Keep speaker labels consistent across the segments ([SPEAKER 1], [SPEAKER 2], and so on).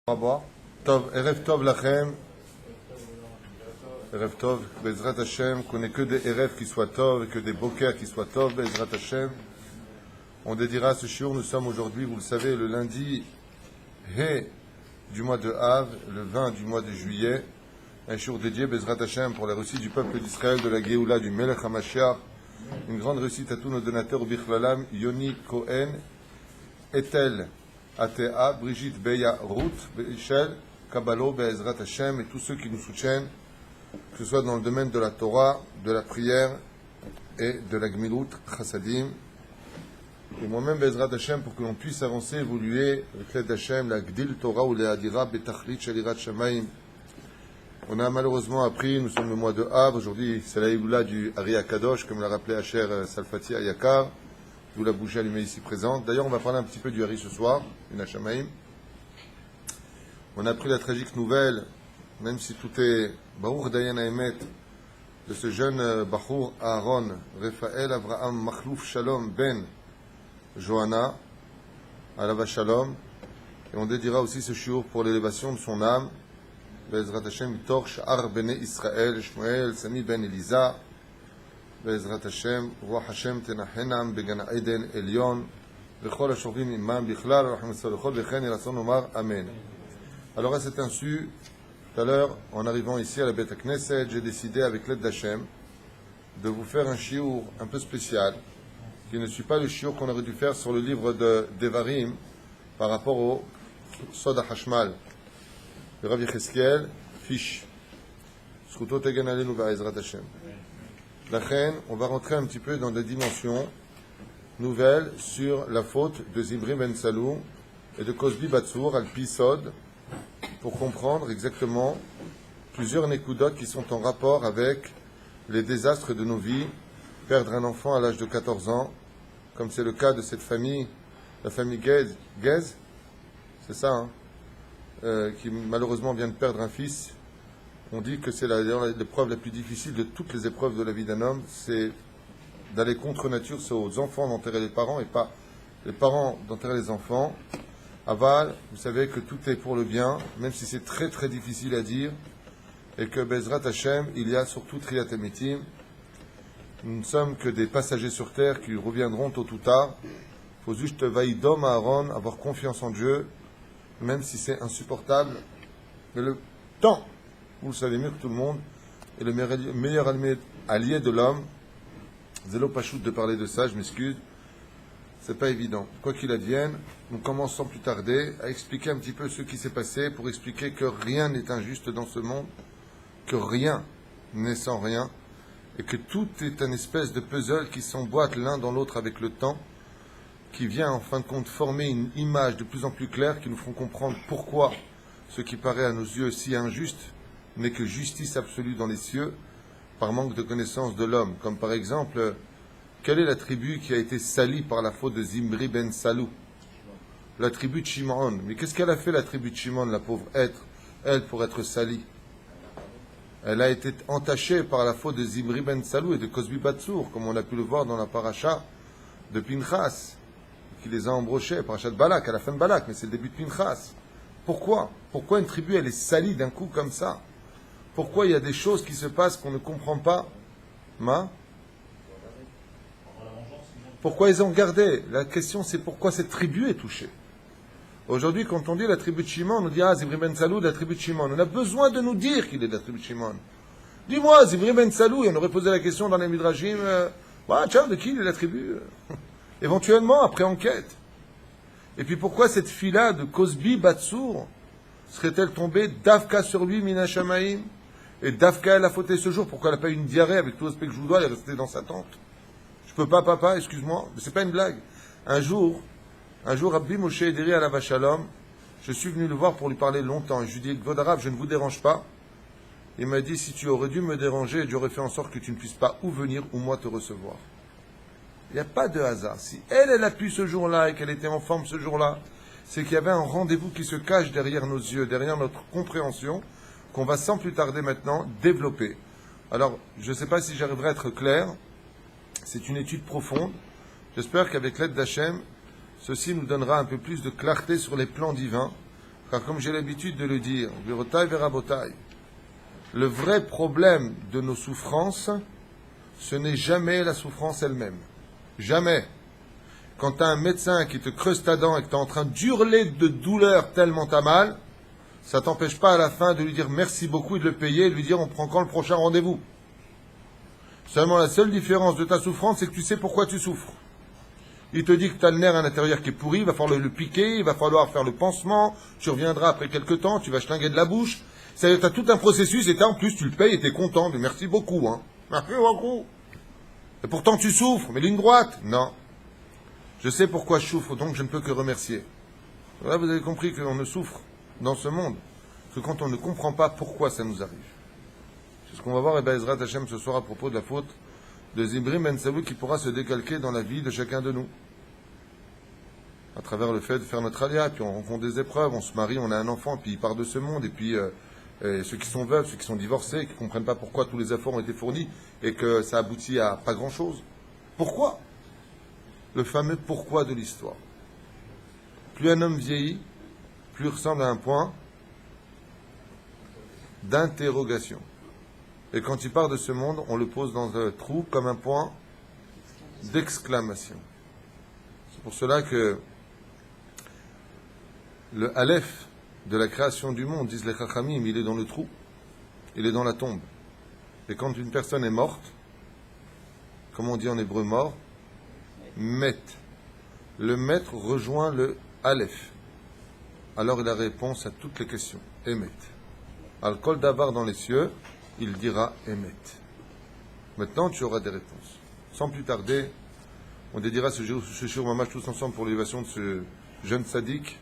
[SPEAKER 1] Tov, Erev Tov Lachem, Erev Tov, Bezrat Hashem, qu'on n'ait que des Erev qui soient Tov et que des Boker qui soient Tov, Bezrat Hashem. On dédiera ce shiur, nous sommes aujourd'hui, vous le savez, le lundi He du mois de Av, le 20 du mois de juillet, un shiur dédié, Bezrat Hashem, pour la réussite du peuple d'Israël, de la Géoula, du Melech HaMashiach, une grande réussite à tous nos donateurs, Bichlalam, Yoni Cohen, Etel, Atea, Brigitte, Beya, Ruth, Michel, Kabalo, Be'ezrat Hashem et tous ceux qui nous soutiennent, que ce soit dans le domaine de la Torah, de la prière et de la Gmilut, Chassadim. Et moi-même, Be'ezrat Hashem, pour que l'on puisse avancer, évoluer avec l'aide d'Hashem, la Gdil Torah ou la Adira, Betachlit, Shalirat Shamaim. On a malheureusement appris, nous sommes le mois de Av, aujourd'hui c'est la Iboula du Ari Akadosh, comme l'a rappelé Asher Salfati Ayakar. D'où la bougie allumée ici présente. D'ailleurs, on va parler un petit peu du Hari ce soir, une Hashamaim. On a appris la tragique nouvelle, même si tout est Baruch Dayan Haemet, de ce jeune Bachour Aaron, Raphaël Avraham Machlouf Shalom Ben Johanna, Alava Shalom. Et on dédiera aussi ce shiur pour l'élévation de son âme, Be'ezrat Hashem, Tor Sha'ar Bene Israël, Shmuel, Sami Ben Elisa, Be'ezrat Hashem, Roi Hashem Tenachenam, Began Eden Elion, Bechol Ashorvim Imam, Bichlal, Rahim Salachol, Bechen et Rasson Omar, Amen. Alors à cet insu, tout à l'heure, en arrivant ici à la Beth Knesset, j'ai décidé avec l'aide d'Hashem de vous faire un shiur un peu spécial, qui ne suit pas le shiur qu'on aurait dû faire sur le livre de Devarim par rapport au Soda Hashmal, de Rav Yecheskel, Fish. Zchuto Tegen Aleinu Be'ezrat Hashem. La reine, on va rentrer un petit peu dans des dimensions nouvelles sur la faute de Zimri Ben Salou et de Cosbi Batsour al-Pisod pour comprendre exactement plusieurs nékoudotes qui sont en rapport avec les désastres de nos vies. Perdre un enfant à l'âge de 14 ans, comme c'est le cas de cette famille, la famille Gez, c'est ça, hein, qui malheureusement vient de perdre un fils. On dit que c'est l'épreuve la plus difficile de toutes les épreuves de la vie d'un homme, c'est d'aller contre nature, c'est aux enfants d'enterrer les parents et pas les parents d'enterrer les enfants. Aval, vous savez que tout est pour le bien, même si c'est très très difficile à dire, et que Bezrat Hashem, il y a surtout Triyat Emitim. Nous ne sommes que des passagers sur terre qui reviendront tôt ou tard. Il faut juste Vaïdom Aaron, avoir confiance en Dieu, même si c'est insupportable. Mais le temps, vous le savez mieux que tout le monde, est le meilleur allié de l'homme. Zélo Pachout de parler de ça, je m'excuse. C'est pas évident. Quoi qu'il advienne, nous commençons sans plus tarder à expliquer un petit peu ce qui s'est passé pour expliquer que rien n'est injuste dans ce monde, que rien n'est sans rien, et que tout est une espèce de puzzle qui s'emboîte l'un dans l'autre avec le temps, qui vient en fin de compte former une image de plus en plus claire qui nous font comprendre pourquoi ce qui paraît à nos yeux si injuste n'est que justice absolue dans les cieux, par manque de connaissance de l'homme. Comme par exemple, quelle est la tribu qui a été salie par la faute de Zimri Ben Salou? La tribu de Shimon. Mais qu'est-ce qu'elle a fait, la tribu de Shimon, la pauvre être, elle, pour être salie? Elle a été entachée par la faute de Zimri Ben Salou et de Cosbi Batsour, comme on a pu le voir dans la paracha de Pinchas, qui les a embrochés, paracha de Balak, à la fin de Balak, mais c'est le début de Pinchas. Pourquoi? Pourquoi une tribu, elle est salie d'un coup comme ça? Pourquoi il y a des choses qui se passent qu'on ne comprend pas? Pourquoi ils ont gardé? La question, c'est pourquoi cette tribu est touchée. Aujourd'hui, quand on dit la tribu de Shimon, on nous dit, Zimri Ben Salou, de la tribu de Shimon. On a besoin de nous dire qu'il est de la tribu de Shimon. Dis-moi, Zimri Ben Salou, et on aurait posé la question dans les Midrashim, tiens, de qui il est la tribu? Éventuellement, après enquête. Et puis pourquoi cette fille-là de Cosbi Batsour serait-elle tombée d'Afka sur lui, Mina Shamaim? Et Dafka, elle a fauté ce jour. Pourquoi elle n'a pas eu une diarrhée avec tout le respect que je vous dois? Elle est restée dans sa tente. Je peux pas, papa, excuse-moi. Mais c'est pas une blague. Un jour, Rabbi Moshe Ederi Alava Shalom, je suis venu le voir pour lui parler longtemps. Et je lui dis, Kvod Arav, je ne vous dérange pas. Il m'a dit, si tu aurais dû me déranger, j'aurais fait en sorte que tu ne puisses pas ou venir ou moi te recevoir. Il n'y a pas de hasard. Si elle a pu ce jour-là et qu'elle était en forme ce jour-là, c'est qu'il y avait un rendez-vous qui se cache derrière nos yeux, derrière notre compréhension, qu'on va sans plus tarder maintenant développer. Alors, je ne sais pas si j'arriverai à être clair, c'est une étude profonde. J'espère qu'avec l'aide d'Hachem, ceci nous donnera un peu plus de clarté sur les plans divins Car comme j'ai l'habitude de le dire, Virotai Verabotai, le vrai problème de nos souffrances, ce n'est jamais la souffrance elle-même. Jamais. Quand tu as un médecin qui te creuse ta dent et que tu es en train d'hurler de douleur tellement t'as mal, ça t'empêche pas à la fin de lui dire merci beaucoup et de le payer et de lui dire on prend quand le prochain rendez-vous. Seulement la seule différence de ta souffrance, c'est que tu sais pourquoi tu souffres. Il te dit que tu as le nerf à l'intérieur qui est pourri, il va falloir le piquer, il va falloir faire le pansement, tu reviendras après quelques temps, tu vas schlinguer de la bouche. Tu as tout un processus et en plus tu le payes et tu es content. Mais merci beaucoup. Hein. Merci beaucoup. Et pourtant tu souffres, mais ligne droite. Non. Je sais pourquoi je souffre, donc je ne peux que remercier. Voilà, vous avez compris qu'on ne souffre dans ce monde que quand on ne comprend pas pourquoi ça nous arrive. C'est ce qu'on va voir, et Bezrat Hashem ce soir à propos de la faute de Zimri Ben Salou qui pourra se décalquer dans la vie de chacun de nous. À travers le fait de faire notre alia, puis on rencontre des épreuves, on se marie, on a un enfant, puis il part de ce monde, et puis ceux qui sont veufs, ceux qui sont divorcés, qui ne comprennent pas pourquoi tous les efforts ont été fournis et que ça aboutit à pas grand-chose. Pourquoi ? Le fameux pourquoi de l'histoire. Plus un homme vieillit, plus il ressemble à un point d'interrogation. Et quand il part de ce monde, on le pose dans un trou comme un point d'exclamation. C'est pour cela que le Aleph de la création du monde, disent les Chachamim, il est dans le trou, il est dans la tombe. Et quand une personne est morte, comme on dit en hébreu mort, Met. Le maître rejoint le Aleph. Alors il a réponse à toutes les questions. Emet. Al-Kol Davar dans les cieux, il dira Emet. Maintenant, tu auras des réponses. Sans plus tarder, on dédiera ce jour Mamash tous ensemble pour l'élévation de ce jeune sadique.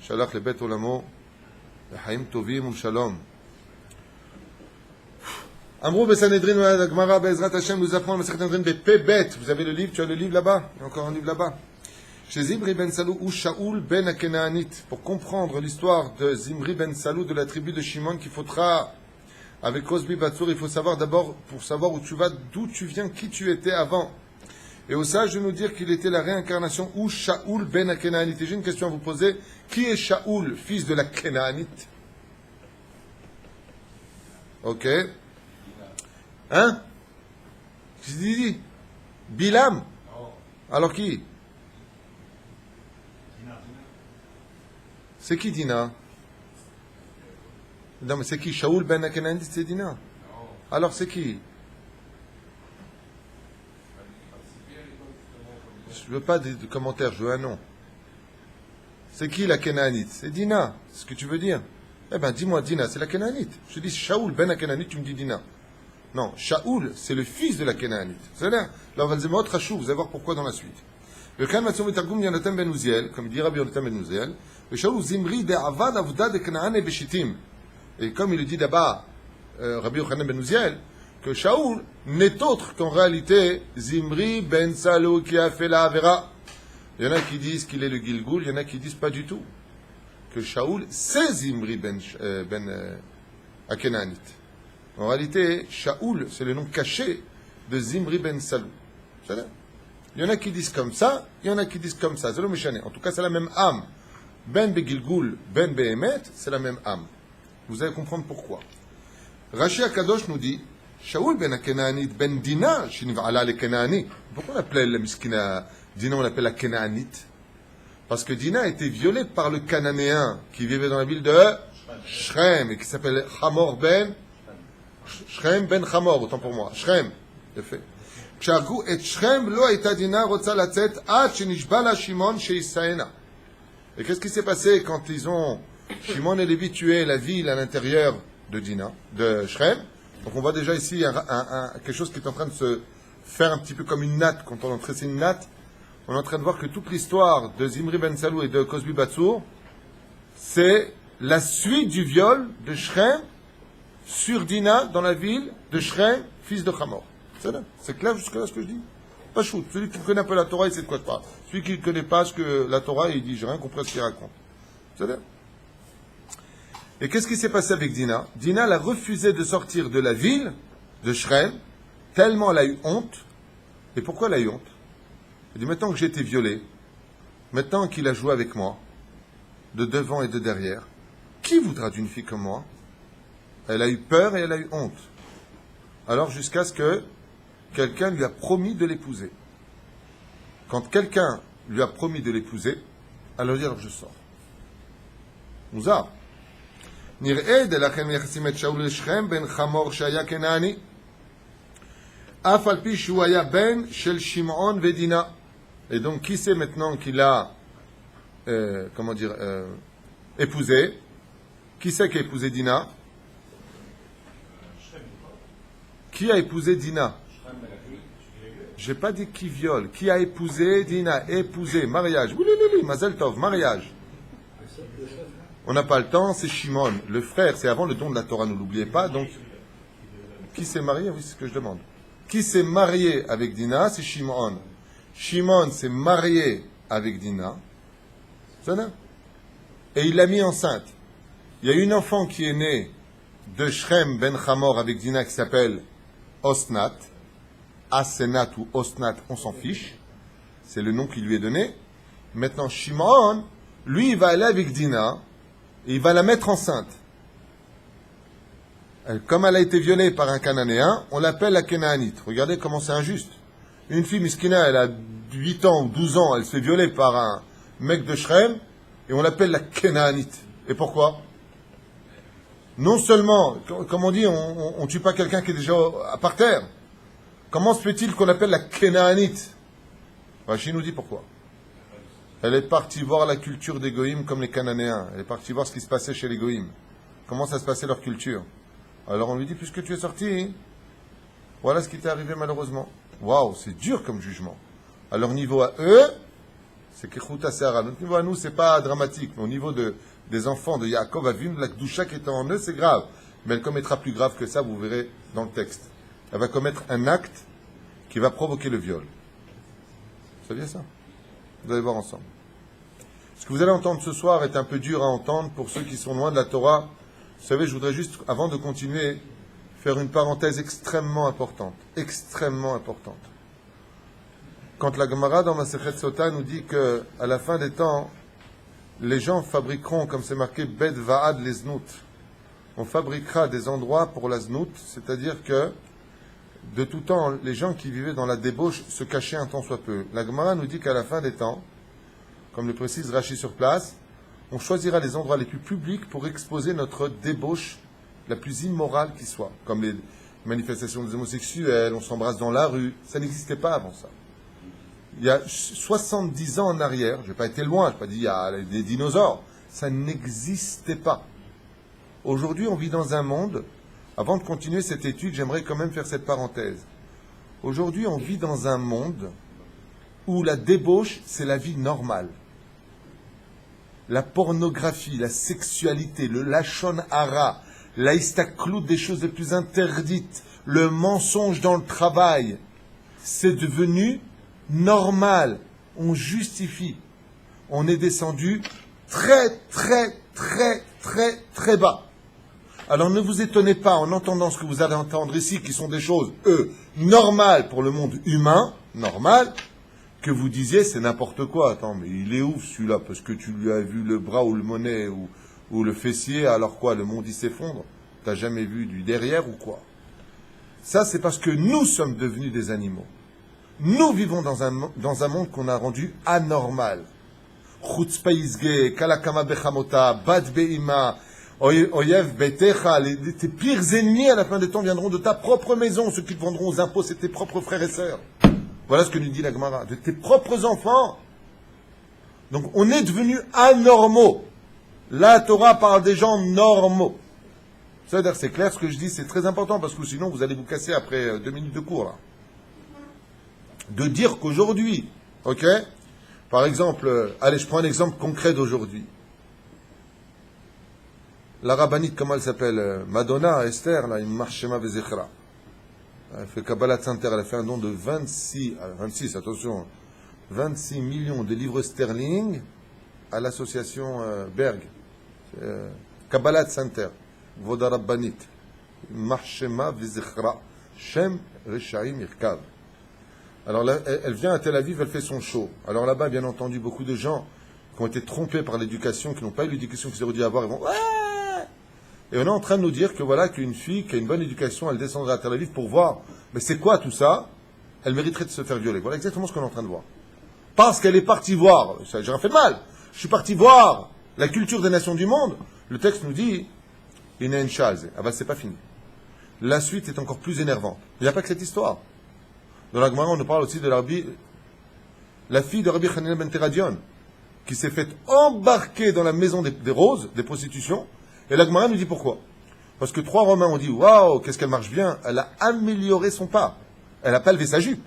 [SPEAKER 1] Shalach le Bet Olamo, Haim Tovim ou Shalom. Amrou Besanedrin, Agmara Bezrat Hashem nous apprend le Sanedrin de Pebet. Vous avez le livre, tu as le livre là-bas. Il y a encore un livre là-bas. Chez Zimri Ben Salou ou Shaoul Ben Akenaanit. Pour comprendre l'histoire de Zimri Ben Salou de la tribu de Shimon qu'il faudra, avec Cosbi Batsour, il faut savoir d'abord, pour savoir où tu vas, d'où tu viens, qui tu étais avant. Et au sage de nous dire qu'il était la réincarnation ou Shaoul Ben Akenaanit. Et j'ai une question à vous poser. Qui est Shaoul, fils de la Kenaanite? Ok. Hein? Qu'est-ce qu'il dit? Bilam? Alors qui? C'est qui Dina? Non, mais c'est qui? Shaoul ben Akenanit, c'est Dina. Alors c'est qui? Je veux pas de commentaires, je veux un nom. C'est qui la Kenanite? C'est Dina. C'est ce que tu veux dire? Eh ben, dis-moi Dina, c'est la Kenanite. Je te dis Shaoul ben Akenanit, tu me dis Dina. Non, Shaoul, c'est le fils de la Kenanite. C'est là. Là, on va dire autre Hachou, vous allez voir pourquoi dans la suite. Le Khan Matsoum Targum Yonatan ben Uziel, comme dit Rabbi Yonatan ben Uziel, le Shaoul Zimri de Avad Avda de Canaan et Beshitim. Et comme il le dit d'abord, Rabbi Yochanan ben Uziel, que Shaoul n'est autre qu'en réalité Zimri ben Salou qui a fait la Avera. Il y en a qui disent qu'il est le Gilgoul, il y en a qui disent pas du tout. Que Shaoul, c'est Zimri ben Akenanit. En réalité, Shaoul, c'est le nom caché de Zimri ben Salou. Il y en a qui disent comme ça, il y en a qui disent comme ça. C'est le méchané. En tout cas, c'est la même âme. Ben Begilgoul, Ben Behemet, c'est la même âme. Vous allez comprendre pourquoi. Rashi Akadosh nous dit, Shaoul ben Akenanit, ben Dina, Shiniv'ala le Kenani. Pourquoi on appelle la miskina Dina, on l'appelle la Kenaanite? Parce que Dina a été violée par le Cananéen qui vivait dans la ville de Shrem et qui s'appelle Hamor ben Shrem ben Hamor, autant pour moi. Shrem. C'est fait. כשהרגו את שכם לא הייתה דינה רוצה לצאת עד שנשבע לה שמעון שיסענה. Et qu'est-ce qui s'est passé quand ils ont Shimon et Lévi tué la ville à l'intérieur de Dina, de Shrem? Donc on voit déjà ici quelque chose qui est en train de se faire un petit peu comme une natte. Quand on a tressé une natte, on est en train de voir que toute l'histoire de Zimri ben Salou et de Cosbi Batsour, c'est la suite du viol de Shrem sur Dina dans la ville de Shrem, fils de Hamor. C'est clair jusque-là ce que je dis? Pas shoot. Celui qui connaît un peu la Torah, il sait de quoi je parle. Celui qui ne connaît pas ce que la Torah, il dit, j'ai rien compris à ce qu'il raconte. C'est-à-dire. Et qu'est-ce qui s'est passé avec Dina? Dina, elle a refusé de sortir de la ville de Shrem, tellement elle a eu honte. Et pourquoi elle a eu honte? Elle dit, maintenant que j'ai été violée, maintenant qu'il a joué avec moi, de devant et de derrière, qui voudra d'une fille comme moi? Elle a eu peur et elle a eu honte. Alors jusqu'à ce que quelqu'un lui a promis de l'épouser. Quand quelqu'un lui a promis de l'épouser, alors il dit alors je sors. Mouzar. Nir'e de lachem yachsim et Shaul et Shechem ben Chamor shaya Kenani. Af al pi shu haya ben shel Shimon vedina. Et donc qui c'est maintenant qu'il a épousé? Qui c'est qui a épousé Dina? Qui a épousé Dina? J'ai pas dit qui viole. Qui a épousé Dina? Épousé, mariage. Oui, Mazel Tov, mariage. On n'a pas le temps, c'est Shimon. Le frère, c'est avant le don de la Torah, ne l'oubliez pas. Donc, qui s'est marié? Oui, c'est ce que je demande. Qui s'est marié avec Dina? C'est Shimon. Shimon s'est marié avec Dina. Et il l'a mis enceinte. Il y a une enfant qui est née de Shrem ben Chamor avec Dina qui s'appelle Osnat. Asenat ou Osnat, on s'en fiche. C'est le nom qui lui est donné. Maintenant, Shimon, lui, il va aller avec Dina et il va la mettre enceinte. Comme elle a été violée par un Cananéen, on l'appelle la Kénaanite. Regardez comment c'est injuste. Une fille miskina, elle a 8 ans ou 12 ans, elle se fait violer par un mec de Shrem et on l'appelle la Kénaanite. Et pourquoi? Non seulement, comme on dit, on tue pas quelqu'un qui est déjà par terre. Comment se fait-il qu'on appelle la Kénaanite? Rashi nous dit pourquoi. Elle est partie voir la culture des Goïms comme les Cananéens. Elle est partie voir ce qui se passait chez les Goïms. Comment ça se passait leur culture. Alors on lui dit, puisque tu es sorti, voilà ce qui t'est arrivé malheureusement. Waouh, c'est dur comme jugement. À leur niveau à eux, c'est Kechouta Seara. Notre niveau à nous, c'est pas dramatique. Mais au niveau des enfants de Yaakov Avinu, la Kdusha qui est en eux, c'est grave. Mais elle commettra plus grave que ça, vous verrez dans le texte. Elle va commettre un acte qui va provoquer le viol. Vous saviez ça? Vous allez voir ensemble. Ce que vous allez entendre ce soir est un peu dur à entendre pour ceux qui sont loin de la Torah. Vous savez, je voudrais juste, avant de continuer, faire une parenthèse extrêmement importante. Extrêmement importante. Quand la Gemara dans Masechet Sota nous dit qu'à la fin des temps, les gens fabriqueront, comme c'est marqué, Bet Va'ad les Znout. On fabriquera des endroits pour la Znout, c'est-à-dire que de tout temps, les gens qui vivaient dans la débauche se cachaient un temps soit peu. La Gemara nous dit qu'à la fin des temps, comme le précise Rashi sur place, on choisira les endroits les plus publics pour exposer notre débauche la plus immorale qui soit. Comme les manifestations des homosexuels, on s'embrasse dans la rue. Ça n'existait pas avant ça. Il y a 70 ans en arrière, je n'ai pas été loin, je n'ai pas dit il y a des dinosaures, ça n'existait pas. Aujourd'hui, on vit dans un monde. Avant de continuer cette étude, j'aimerais quand même faire cette parenthèse. Aujourd'hui, on vit dans un monde où la débauche, c'est la vie normale. La pornographie, la sexualité, le lachon hara, la istaklout des choses les plus interdites, le mensonge dans le travail, c'est devenu normal. On justifie. On est descendu très, très, très, très, très bas. Alors ne vous étonnez pas en entendant ce que vous allez entendre ici, qui sont des choses, normales pour le monde humain, normales, que vous disiez c'est n'importe quoi. Attends, mais il est ouf celui-là, parce que tu lui as vu le bras ou le mollet ou le fessier, alors quoi, le monde il s'effondre? T'as jamais vu du derrière ou quoi? Ça c'est parce que nous sommes devenus des animaux. Nous vivons dans un monde qu'on a rendu anormal. Chutzpah izge, kalakama bechamota, bat be'ima, Oyev Betecha, tes pires ennemis à la fin des temps viendront de ta propre maison. Ceux qui te vendront aux impôts, c'est tes propres frères et sœurs. Voilà ce que nous dit la Gemara. De tes propres enfants. Donc on est devenus anormaux. La Torah parle des gens normaux. C'est-à-dire, c'est clair ce que je dis, c'est très important parce que sinon vous allez vous casser après 2 minutes de cours là. De dire qu'aujourd'hui, ok, par exemple, allez, je prends un exemple concret d'aujourd'hui. La rabbinite, comment elle s'appelle? Madonna, Esther, là, Marshema Vezechra. Elle fait Kabbalat Center, elle a fait un don de 26 millions de livres sterling à l'association Berg. Kabbalat Center, Voda Rabbanit. Marshema Vezechra. Shem Reshaim Irkav. Alors là, elle vient à Tel Aviv, elle fait son show. Alors là-bas, bien entendu, beaucoup de gens qui ont été trompés par l'éducation, qui n'ont pas eu l'éducation qu'ils auraient dû avoir, ils vont Et on est en train de nous dire que voilà, qu'une fille qui a une bonne éducation, elle descendra à Tel Aviv pour voir, mais c'est quoi tout ça? Elle mériterait de se faire violer. Voilà exactement ce qu'on est en train de voir. Parce qu'elle est partie voir, ça j'ai rien fait de mal, je suis parti voir la culture des nations du monde. Le texte nous dit, il n'est une chose. Ah ben c'est pas fini. La suite est encore plus énervante. Il n'y a pas que cette histoire. Dans la Gemara, on nous parle aussi de la fille de Rabbi Hanina ben Teradion, qui s'est faite embarquer dans la maison des roses, des prostitutions. Et la Gemara nous dit pourquoi. Parce que 3 Romains ont dit, waouh, qu'est-ce qu'elle marche bien. Elle a amélioré son pas. Elle n'a pas levé sa jupe.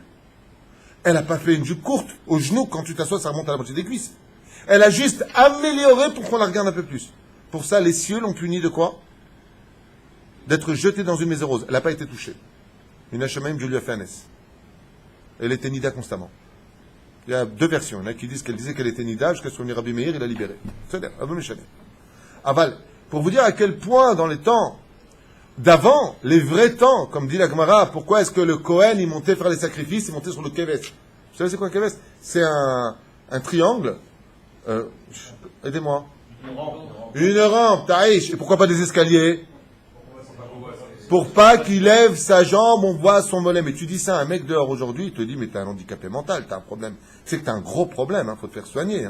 [SPEAKER 1] Elle n'a pas fait une jupe courte. Au genou, quand tu t'assois, ça remonte à la moitié des cuisses. Elle a juste amélioré pour qu'on la regarde un peu plus. Pour ça, les cieux l'ont punie de quoi? D'être jetée dans une maison rose. Elle n'a pas été touchée. Une Hachemaim, Dieu lui a fait un S. Elle était nida constamment. Il y a 2 versions. Il y en a qui disent qu'elle disait qu'elle était nida jusqu'à ce qu'on Rabbi Meir, il l'a libérée. C'est-à-dire, Aval, pour vous dire à quel point, dans les temps d'avant, les vrais temps, comme dit la Gemara, pourquoi est-ce que le Kohen, il montait faire les sacrifices, il montait sur le keves? Vous savez c'est quoi un keves? C'est un triangle. Aidez-moi. Une rampe, taïch. Et pourquoi pas des escaliers? Pour pas qu'il lève sa jambe, on voit son mollet. Mais tu dis ça à un mec dehors aujourd'hui, il te dit, mais t'as un handicapé mental, t'as un problème. C'est que t'as un gros problème, faut te faire soigner.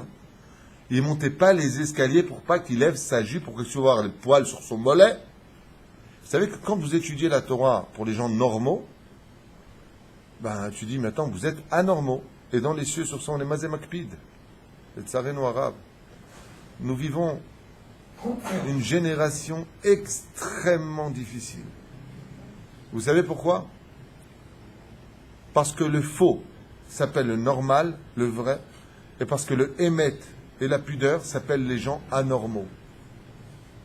[SPEAKER 1] Il montait pas les escaliers pour pas qu'il lève sa jupe, pour que tu vois les poils sur son mollet. Vous savez que quand vous étudiez la Torah pour les gens normaux, ben tu dis, mais attends, vous êtes anormaux. Et dans les cieux, sur son, les mazé makpid, les tsareno arabes. Nous vivons une génération extrêmement difficile. Vous savez pourquoi? Parce que le faux s'appelle le normal, le vrai, et parce que le émet et la pudeur s'appellent les gens anormaux. Vous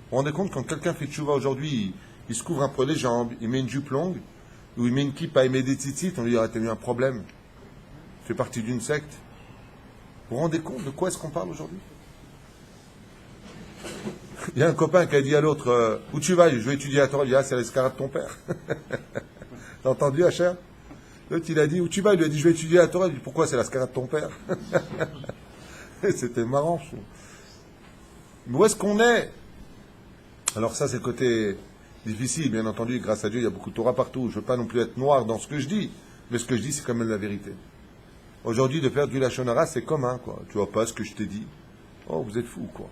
[SPEAKER 1] vous rendez compte, quand quelqu'un fait tchouva aujourd'hui, il se couvre un peu les jambes, il met une jupe longue, ou il met une kippa, il met des tzitzit, on lui dit, ah, t'as eu un problème. Tu fais partie d'une secte. Vous vous rendez compte de quoi est-ce qu'on parle aujourd'hui? Il y a un copain qui a dit à l'autre, où tu vas? Je vais étudier la Torah. Il dit, ah, c'est l'escarade de ton père. T'as entendu, Hacher? L'autre, il a dit, où tu vas? Il lui a dit, je vais étudier la Torah. Il dit, pourquoi? C'est l'escarade de ton père. C'était marrant, je trouve. Mais où est-ce qu'on est? Alors ça, c'est le côté difficile, bien entendu. Grâce à Dieu, il y a beaucoup de Torah partout. Je ne veux pas non plus être noir dans ce que je dis. Mais ce que je dis, c'est quand même la vérité. Aujourd'hui, de faire du Lachon Hara, c'est commun, quoi. Tu vois pas ce que je t'ai dit? Oh, vous êtes fous, quoi.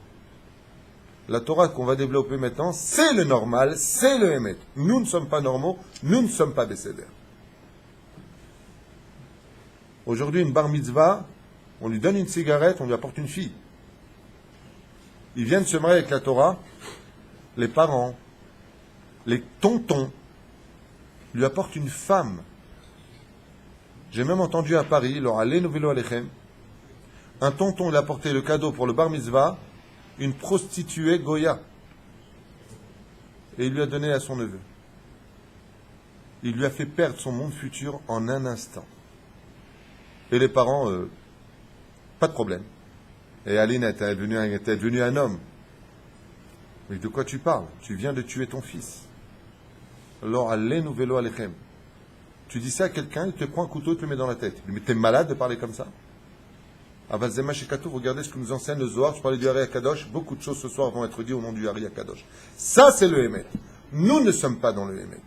[SPEAKER 1] La Torah qu'on va développer maintenant, c'est le normal, c'est le Hémet. Nous ne sommes pas normaux, nous ne sommes pas Besséder. Aujourd'hui, une bar mitzvah, on lui donne une cigarette, on lui apporte une fille. Ils viennent se marier avec la Torah, les parents, les tontons, lui apportent une femme. J'ai même entendu à Paris, leur Aleinu velo alechem, un tonton lui a apporté le cadeau pour le bar mitzvah, une prostituée Goya. Et il lui a donné à son neveu. Il lui a fait perdre son monde futur en un instant. Et les parents, pas de problème. Et Aline était devenue un homme. Mais de quoi tu parles? Tu viens de tuer ton fils. Alors, Aleinu velo alechem. Tu dis ça à quelqu'un, il te prend un couteau et te le met dans la tête. Mais t'es malade de parler comme ça? Avazema Shekatou, regardez ce que nous enseigne le Zohar. Je parlais du Hari Akadosh. Beaucoup de choses ce soir vont être dites au nom du Hari Akadosh. Ça, c'est le Hémet. Nous ne sommes pas dans le Hémet.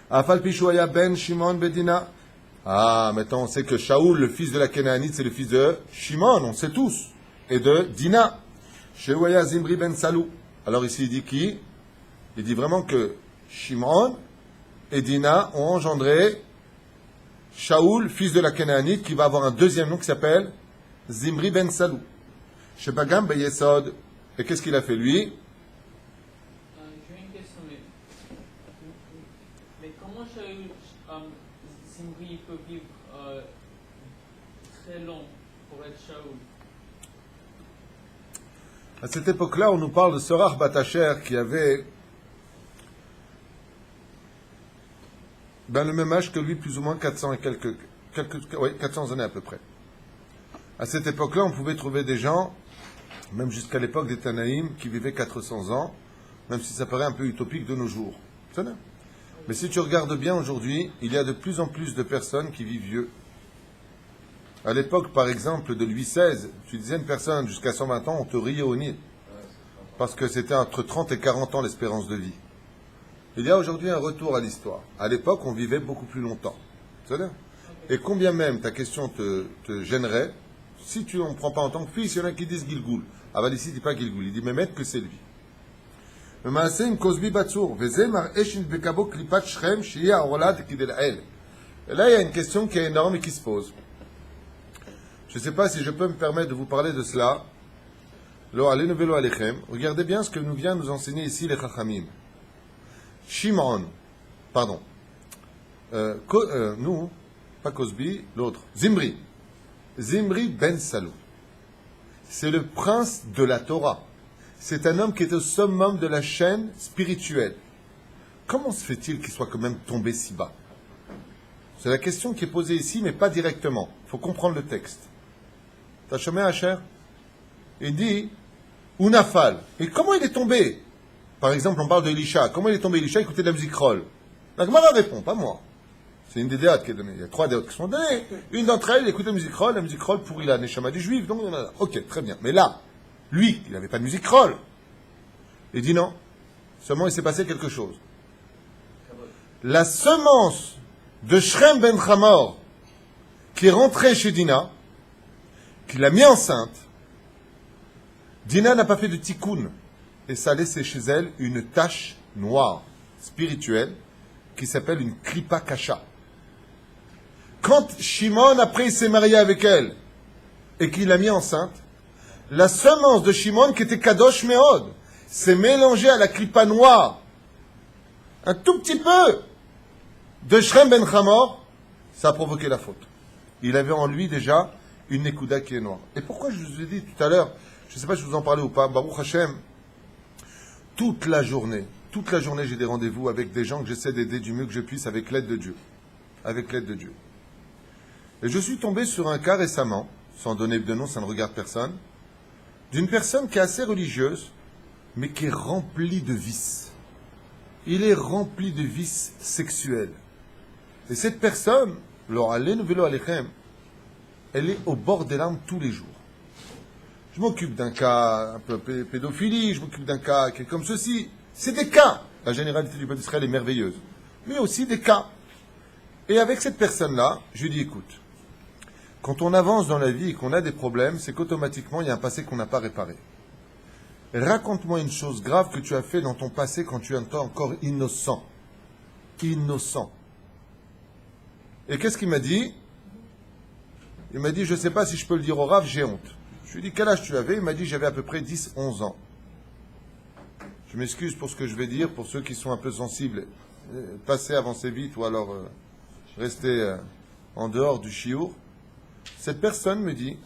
[SPEAKER 1] Afal Pishuaya ben Shimon bedina. Ah, maintenant on sait que Shaoul, le fils de la Kénaanite, c'est le fils de Shimon, on sait tous. Et de Dina. Shewaya Zimri ben Salou. Alors ici, il dit qui? Il dit vraiment que Shimon et Dina ont engendré Shaoul, fils de la Kénaanite, qui va avoir un deuxième nom qui s'appelle Zimri ben Salou. Shebagam ben Yesod. Et qu'est-ce qu'il a fait lui?
[SPEAKER 2] J'ai une question, mais comment Shaoul, Zimri peut vivre très long pour être Shaoul?
[SPEAKER 1] À cette époque-là, on nous parle de Sorach Batacher qui avait le même âge que lui, plus ou moins 400 et quelques 400 années à peu près. À cette époque-là, on pouvait trouver des gens, même jusqu'à l'époque des Tanaïm, qui vivaient 400 ans, même si ça paraît un peu utopique de nos jours. C'est vrai. Mais si tu regardes bien aujourd'hui, il y a de plus en plus de personnes qui vivent vieux. À l'époque, par exemple, de Louis XVI, tu disais une personne jusqu'à 120 ans, on te riait au nez. parce que c'était entre 30 et 40 ans l'espérance de vie. Il y a aujourd'hui un retour à l'histoire. À l'époque, on vivait beaucoup plus longtemps. C'est-à-dire, et combien même ta question te gênerait, si tu n'en prends pas en tant que fils, il y en a qui disent Gilgoul. Aval ici, il ne dit pas Gilgoul, il dit mais que c'est lui. Et là, il y a une question qui est énorme et qui se pose. Je ne sais pas si je peux me permettre de vous parler de cela. Regardez bien ce que nous vient nous enseigner ici les Chachamim. Shimon, pardon. Nous, pas Cosby, l'autre. Zimri. Zimri ben Salou. C'est le prince de la Torah. C'est un homme qui est au summum de la chaîne spirituelle. Comment se fait-il qu'il soit quand même tombé si bas? C'est la question qui est posée ici, mais pas directement. Il faut comprendre le texte. T'as chômé Hacher? Il dit, Unafal. Et comment il est tombé? Par exemple, on parle de Elisha. Comment il est tombé Elisha? Écoutez de la musique roll. La Gemara répond, pas moi. C'est une des déotes qui est donnée. Il y a 3 déotes qui sont données. Une d'entre elles, écoute la musique roll pourrit la neshama du juif. Donc, on a... Ok, très bien. Mais là, lui, il n'avait pas de musique roll. Il dit non. Seulement, il s'est passé quelque chose. La semence de Shrem ben Hamor, qui est rentrée chez Dina, qui l'a mis enceinte, Dina n'a pas fait de tikkun. Et ça a laissé chez elle une tache noire, spirituelle, qui s'appelle une klipa kasha. Quand Shimon, après, il s'est marié avec elle, et qu'il l'a mis enceinte, la semence de Shimon, qui était kadosh meod, s'est mélangée à la klipa noire. Un tout petit peu de Shrem ben Hamor, ça a provoqué la faute. Il avait en lui déjà une nekuda qui est noire. Et pourquoi je vous ai dit tout à l'heure, je ne sais pas si je vous en parlais ou pas, Baruch Hashem, toute la journée, j'ai des rendez-vous avec des gens que j'essaie d'aider du mieux que je puisse avec l'aide de Dieu. Avec l'aide de Dieu. Et je suis tombé sur un cas récemment, sans donner de nom, ça ne regarde personne, d'une personne qui est assez religieuse, mais qui est remplie de vices. Il est rempli de vices sexuels. Et cette personne, elle est au bord des larmes tous les jours. Je m'occupe d'un cas un peu pédophilie, je m'occupe d'un cas qui est comme ceci. C'est des cas. La généralité du peuple d'Israël est merveilleuse. Mais aussi des cas. Et avec cette personne-là, je lui dis, écoute, quand on avance dans la vie et qu'on a des problèmes, c'est qu'automatiquement, il y a un passé qu'on n'a pas réparé. Raconte-moi une chose grave que tu as fait dans ton passé quand tu étais encore innocent. Innocent. Et qu'est-ce qu'il m'a dit? Il m'a dit, je ne sais pas si je peux le dire au Rav, j'ai honte. Je lui ai dit, quel âge tu avais? Il m'a dit, j'avais à peu près 10-11 ans. Je m'excuse pour ce que je vais dire, pour ceux qui sont un peu sensibles. Passez, avancez vite, ou alors restez en dehors du chiour. Cette personne me dit,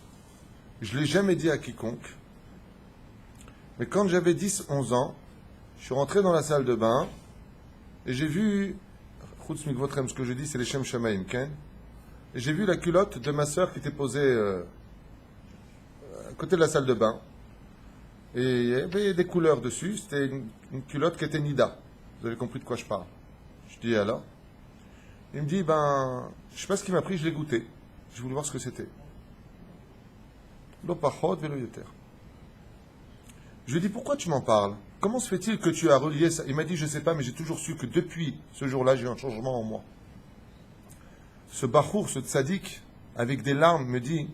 [SPEAKER 1] je ne l'ai jamais dit à quiconque, mais quand j'avais 10-11 ans, je suis rentré dans la salle de bain, et j'ai vu, ce que je dis, c'est les Shem Shamaim, Ken, et j'ai vu la culotte de ma sœur qui était posée à côté de la salle de bain. Et il y avait des couleurs dessus. C'était une culotte qui était Nida. Vous avez compris de quoi je parle. Je dis alors. Il me dit, je ne sais pas ce qu'il m'a pris, je l'ai goûté. Je voulais voir ce que c'était. Lo pachot velo yoter. Je lui ai dit, pourquoi tu m'en parles? Comment se fait-il que tu as relié ça? Il m'a dit, je ne sais pas, mais j'ai toujours su que depuis ce jour-là, j'ai eu un changement en moi. Ce bachour, ce tzaddik, avec des larmes, me dit,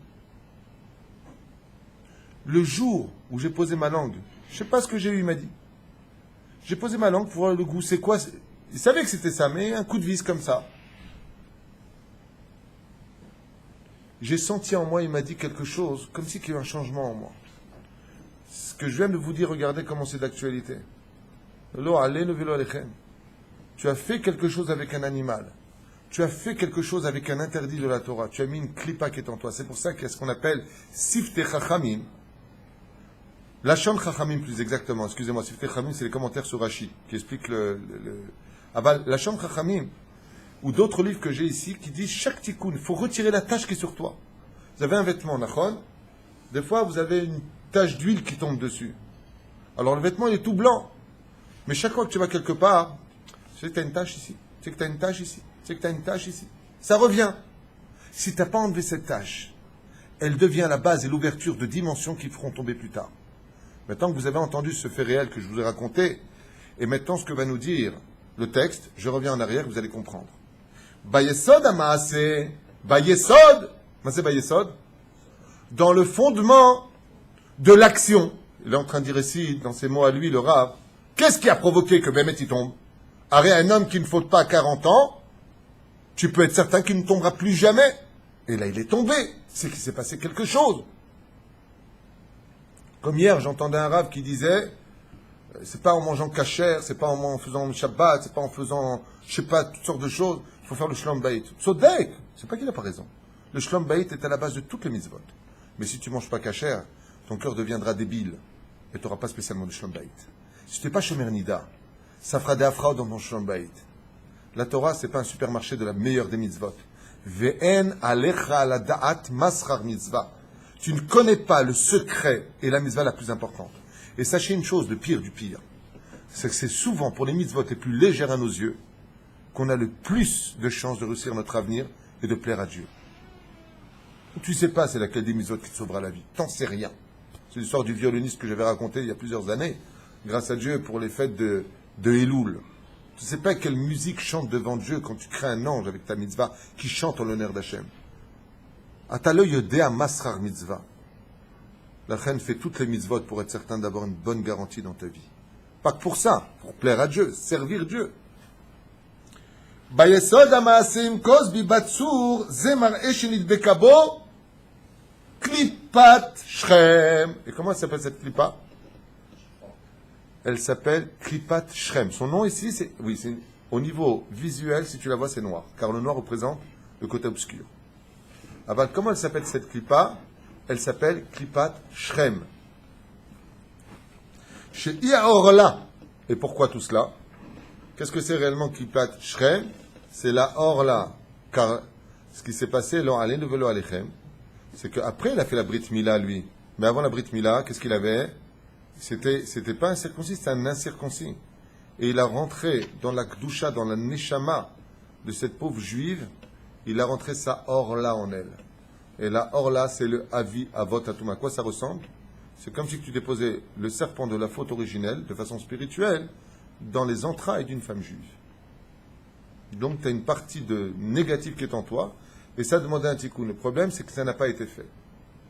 [SPEAKER 1] le jour où j'ai posé ma langue, je ne sais pas ce que j'ai eu, il m'a dit. J'ai posé ma langue pour voir le goût. C'est quoi? Il savait que c'était ça, mais un coup de vis comme ça. J'ai senti en moi, il m'a dit quelque chose, comme si il y avait un changement en moi. Ce que je viens de vous dire, regardez comment c'est d'actualité. Tu as fait quelque chose avec un animal. Tu as fait quelque chose avec un interdit de la Torah. Tu as mis une klipa qui est en toi. C'est pour ça qu'il y a ce qu'on appelle Siftei Chachamim. Lachon Chachamim, plus exactement. Excusez-moi, Siftei Chachamim, c'est les commentaires sur Rashi, qui expliquent Lachon Chachamim, ou d'autres livres que j'ai ici, qui disent chaque tikkun, il faut retirer la tache qui est sur toi. Vous avez un vêtement, nachon. Des fois, vous avez une tache d'huile qui tombe dessus. Alors, le vêtement, il est tout blanc. Mais chaque fois que tu vas quelque part, tu sais que tu as une tache ici. Tu sais que tu as une tache ici. Tu sais que tu as une tache ici. Ça revient. Si tu n'as pas enlevé cette tache, elle devient la base et l'ouverture de dimensions qui feront tomber plus tard. Maintenant que vous avez entendu ce fait réel que je vous ai raconté, et maintenant ce que va nous dire le texte, je reviens en arrière, vous allez comprendre. Bayesod amaase, Bayesod, c'est Bayesod, dans le fondement de l'action. Il est en train de dire ici, dans ses mots à lui, le Rav, qu'est-ce qui a provoqué que Bémet y tombe? Arrête, un homme qui ne faute pas à 40 ans, tu peux être certain qu'il ne tombera plus jamais. Et là, il est tombé. C'est qu'il s'est passé quelque chose. Comme hier, j'entendais un Rav qui disait, c'est pas en mangeant kasher, c'est pas en faisant Shabbat, c'est pas en faisant, je sais pas, toutes sortes de choses. Il faut faire le Shlom Bayit. Sodek, c'est pas qu'il n'a pas raison. Le Shlom Bayit est à la base de toutes les mitzvot. Mais si tu manges pas kasher, ton cœur deviendra débile et tu n'auras pas spécialement de Shlom Bayit. Si tu n'es pas Shomer Nida, ça fera des afraud dans ton Shlom Bayit. La Torah, c'est pas un supermarché de la meilleure des mitzvot. Ve'en alecha ala da'at masrar mitzvah. Tu ne connais pas le secret et la mitzvah la plus importante. Et sachez une chose, le pire du pire, c'est que c'est souvent pour les mitzvot les plus légères à nos yeux qu'on a le plus de chances de réussir notre avenir et de plaire à Dieu. Tu ne sais pas c'est laquelle des mitzvot qui te sauvera la vie. T'en sais rien. C'est l'histoire du violoniste que j'avais raconté il y a plusieurs années, grâce à Dieu pour les fêtes de Elul. Tu ne sais pas quelle musique chante devant Dieu quand tu crées un ange avec ta mitzvah qui chante en l'honneur d'Hachem. Atalo yodea masrar mitzvah. La reine fait toutes les mitzvot pour être certain d'avoir une bonne garantie dans ta vie. Pas que pour ça, pour plaire à Dieu, servir Dieu. Bayesod amaasim kos bibatsur zemar eshenit bekabo klipat shrem. Et comment elle s'appelle cette klipa? Elle s'appelle klipat shrem. Son nom ici, c'est au niveau visuel, si tu la vois, c'est noir, car le noir représente le côté obscur. Alors, comment elle s'appelle cette klipa? Elle s'appelle Klipat Shrem. Chez Iaorla. Et pourquoi tout cela? Qu'est-ce que c'est réellement Klipat Shrem? C'est la Orla. Car ce qui s'est passé, c'est qu'après, il a fait la Brit Mila, lui. Mais avant la Brit Mila, qu'est-ce qu'il avait? C'était pas un circoncis, c'était un incirconcis. Et il a rentré dans la Kdusha, dans la Neshama de cette pauvre juive, il a rentré sa Orla en elle. Et la Orla, c'est le Avi Avot Atouma. À quoi ça ressemble? C'est comme si tu déposais le serpent de la faute originelle, de façon spirituelle, dans les entrailles d'une femme juive. Donc tu as une partie de négatif qui est en toi, et ça demandait un tikkun. Le problème, c'est que ça n'a pas été fait.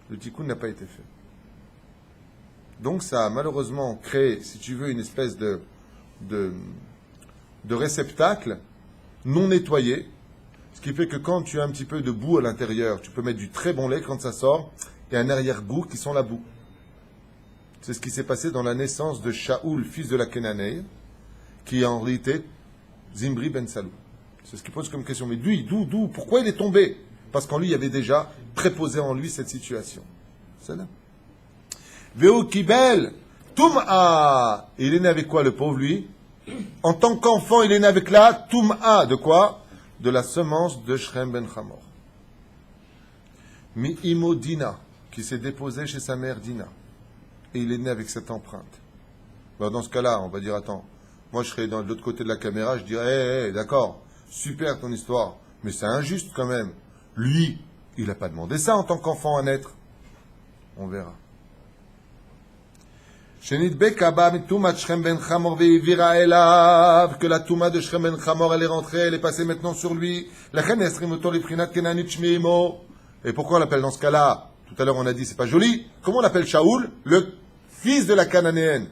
[SPEAKER 1] Le tikkun n'a pas été fait. Donc ça a malheureusement créé, si tu veux, une espèce de réceptacle non nettoyé, ce qui fait que quand tu as un petit peu de boue à l'intérieur, tu peux mettre du très bon lait, quand ça sort, il y a un arrière-goût qui sent la boue. C'est ce qui s'est passé dans la naissance de Shaoul, fils de la Kenanée, qui est en réalité Zimri ben Salou. C'est ce qui pose comme question. Mais lui, d'où, pourquoi il est tombé? Parce qu'en lui, il y avait déjà préposé en lui cette situation. C'est là. Veo Kibel, Toum'a. Il est né avec quoi, le pauvre, lui? En tant qu'enfant, il est né avec la Toum'a. De quoi? De la semence de Shrem ben Hamor. Mi-imo Dina, qui s'est déposé chez sa mère Dina. Et il est né avec cette empreinte. Ben dans ce cas-là, on va dire, attends, moi je serais de l'autre côté de la caméra, je dirais, hey, d'accord, super ton histoire, mais c'est injuste quand même. Lui, il n'a pas demandé ça en tant qu'enfant à naître. On verra. Que la Touma de Shrem ben Hamor, elle est rentrée, elle est passée maintenant sur lui. Et pourquoi on l'appelle dans ce cas-là? Tout à l'heure on a dit c'est pas joli. Comment on l'appelle Shaoul? Le fils de la Cananéenne.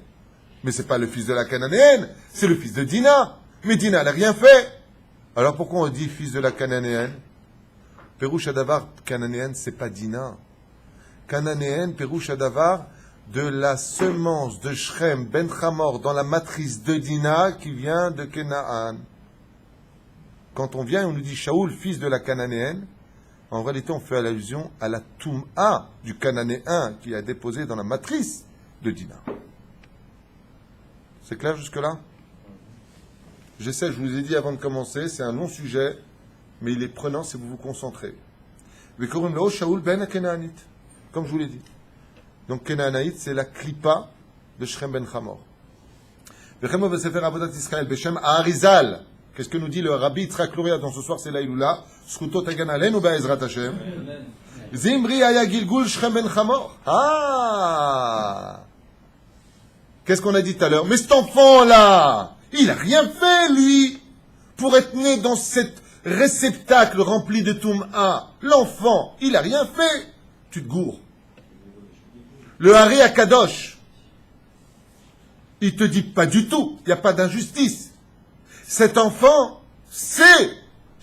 [SPEAKER 1] Mais c'est pas le fils de la Cananéenne, c'est le fils de Dina. Mais Dina n'a rien fait. Alors pourquoi on dit fils de la Cananéenne? Pérouche Adavar, Cananéenne, c'est pas Dina. Cananéenne, Pérouche Adavar, de la semence de Shrem ben Hamor dans la matrice de Dina qui vient de Kenaan. Quand on vient et on nous dit Shaoul, fils de la Cananéenne, en réalité on fait allusion à la Toum'a du Cananéen qui a déposé dans la matrice de Dina. C'est clair jusque-là? J'essaie, je vous ai dit avant de commencer, c'est un long sujet, mais il est prenant si vous vous concentrez. Shaoul ben Kenaanit, comme je vous l'ai dit. Donc Kenaanaït, c'est la klipa de Shrem ben Hamor. Qu'est-ce que nous dit le Rabbi Yitzhak Luria dans ce soir, c'est l'Aïloula. Zkuto tagan aleinu be'ezrat Hashem. Zimri aya gilgul Shrem ben Hamor. Ah! Qu'est-ce qu'on a dit tout à l'heure? Mais cet enfant-là, il n'a rien fait, lui, pour être né dans cet réceptacle rempli de Toum'a. L'enfant, il n'a rien fait. Tu te gourres. Le Hari Akadosh, il te dit pas du tout, il n'y a pas d'injustice. Cet enfant, c'est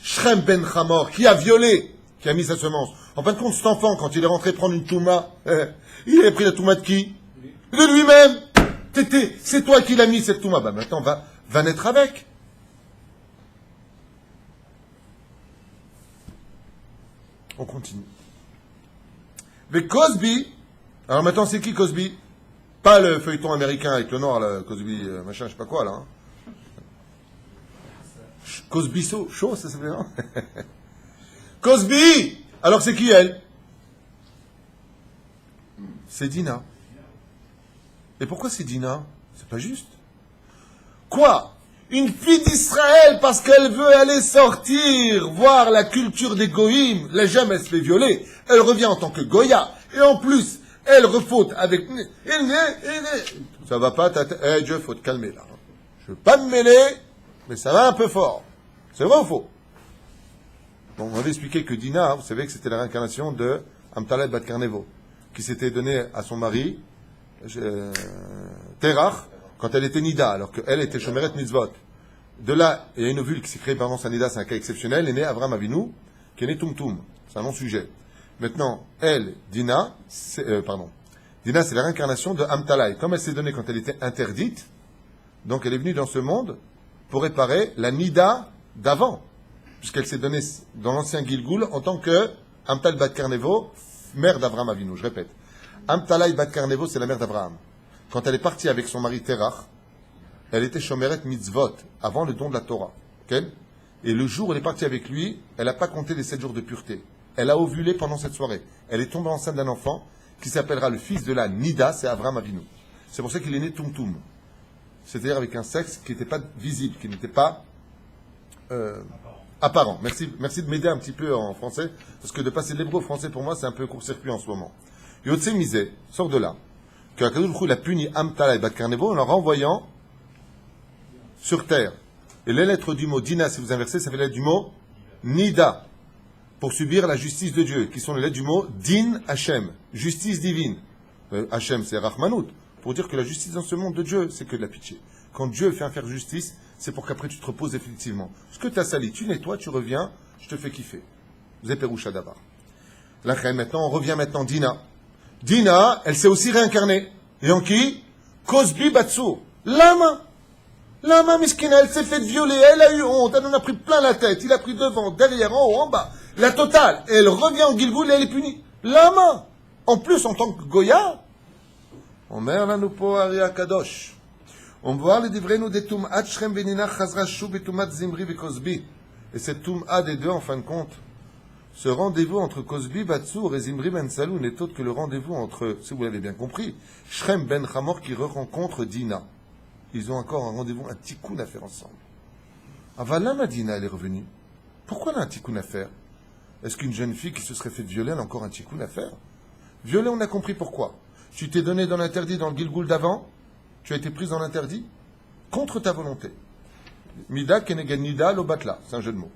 [SPEAKER 1] Shrem Ben Hamor, qui a violé, qui a mis sa semence. En fin de compte, cet enfant, quand il est rentré prendre une Touma, il a pris la Touma de qui? De lui-même. C'est toi qui l'as mis, cette Touma. Bah maintenant, va naître avec. On continue. Mais Cosby, alors maintenant c'est qui Cosby? Pas le feuilleton américain avec le noir, là, Cosby, machin, je sais pas quoi, là. Hein. Cosby Show, ça s'appelait, non? Cosby! Alors c'est qui elle? C'est Dina. Et pourquoi c'est Dina? C'est pas juste. Quoi? Une fille d'Israël, parce qu'elle veut aller sortir, voir la culture des goïms, la jamais elle se fait violer, elle revient en tant que Goya, et en plus, elle refaute avec... Ça va pas, Dieu, faut te calmer là. Je veux pas me mêler, mais ça va un peu fort. C'est vrai ou faux? Bon, on avait expliqué que Dina, vous savez que c'était la réincarnation de Amtalai Bat Karnevo, qui s'était donnée à son mari, Terach, quand elle était Nida, alors qu'elle était Shomeret Mitzvot. De là, il y a une ovule qui s'est créée pendant sa Nida, c'est un cas exceptionnel, est né Avram Avinu, qui est né Tumtum. C'est un non-sujet. Maintenant, elle, Dina, Dina, c'est la réincarnation de Amtalai. Comme elle s'est donnée quand elle était interdite, donc elle est venue dans ce monde pour réparer la Nida d'avant, puisqu'elle s'est donnée dans l'ancien Gilgul en tant que Amtal Bat Karnevo, mère d'Avram Avinu. Je répète. Amtalai Bat Karnevo, c'est la mère d'Abraham. Quand elle est partie avec son mari Terach, elle était Shomeret Mitzvot, avant le don de la Torah. Okay? Et le jour où elle est partie avec lui, elle n'a pas compté les 7 jours de pureté. Elle a ovulé pendant cette soirée. Elle est tombée enceinte d'un enfant qui s'appellera le fils de la Nida, c'est Avram Avinu. C'est pour ça qu'il est né Tumtum. C'est-à-dire avec un sexe qui n'était pas visible, qui n'était pas apparent. Merci de m'aider un petit peu en français, parce que de passer de l'hébreu au français, pour moi, c'est un peu court-circuit en ce moment. Yotse Misé, sort de là. Que Akadosh Baruch Hu l'a puni Amtalai Bat Karnevo en la renvoyant sur terre. Et les lettres du mot Dina, si vous inversez, ça fait les lettres du mot Nida, pour subir la justice de Dieu, qui sont les lettres du mot Din Hashem, justice divine. Hashem, c'est Rahmanout, pour dire que la justice dans ce monde de Dieu, c'est que de la pitié. Quand Dieu fait faire justice, c'est pour qu'après tu te reposes effectivement. Ce que tu as sali, tu nettoies, tu reviens, je te fais kiffer. Zeperoucha d'abord. La reine, maintenant, on revient maintenant Dina. Dina, elle s'est aussi réincarnée. Et en qui? Cosby Batsou. Lama miskina, elle s'est fait violer, elle a eu honte, elle en a pris plein la tête, il a pris devant, derrière, en haut, en bas. La totale. Et elle revient en Gilgoul et elle est punie. Lama. En plus, en tant que Goya. Omer lanu po Ari Akadosh. On voit les divrenu de Tum'at Shrem Benina Chazra Shu Betumat Zimri ve Cosby. Et cette Tum'a des deux, en fin de compte, ce rendez-vous entre Cosby, Batsour et Zimri Ben Salou n'est autre que le rendez-vous entre, si vous l'avez bien compris, Shrem Ben Hamor qui rencontre Dina. Ils ont encore un rendez-vous, un tikkun à faire ensemble. Avalama Dina, elle est revenue. Pourquoi elle a un tikkun à faire? Est-ce qu'une jeune fille qui se serait fait violer, elle a encore un tikkun à faire? Violer, on a compris pourquoi. Tu t'es donné dans l'interdit dans le Gilgoul d'avant, tu as été prise dans l'interdit, contre ta volonté. Mida keneged nida lo batla, c'est un jeu de mots.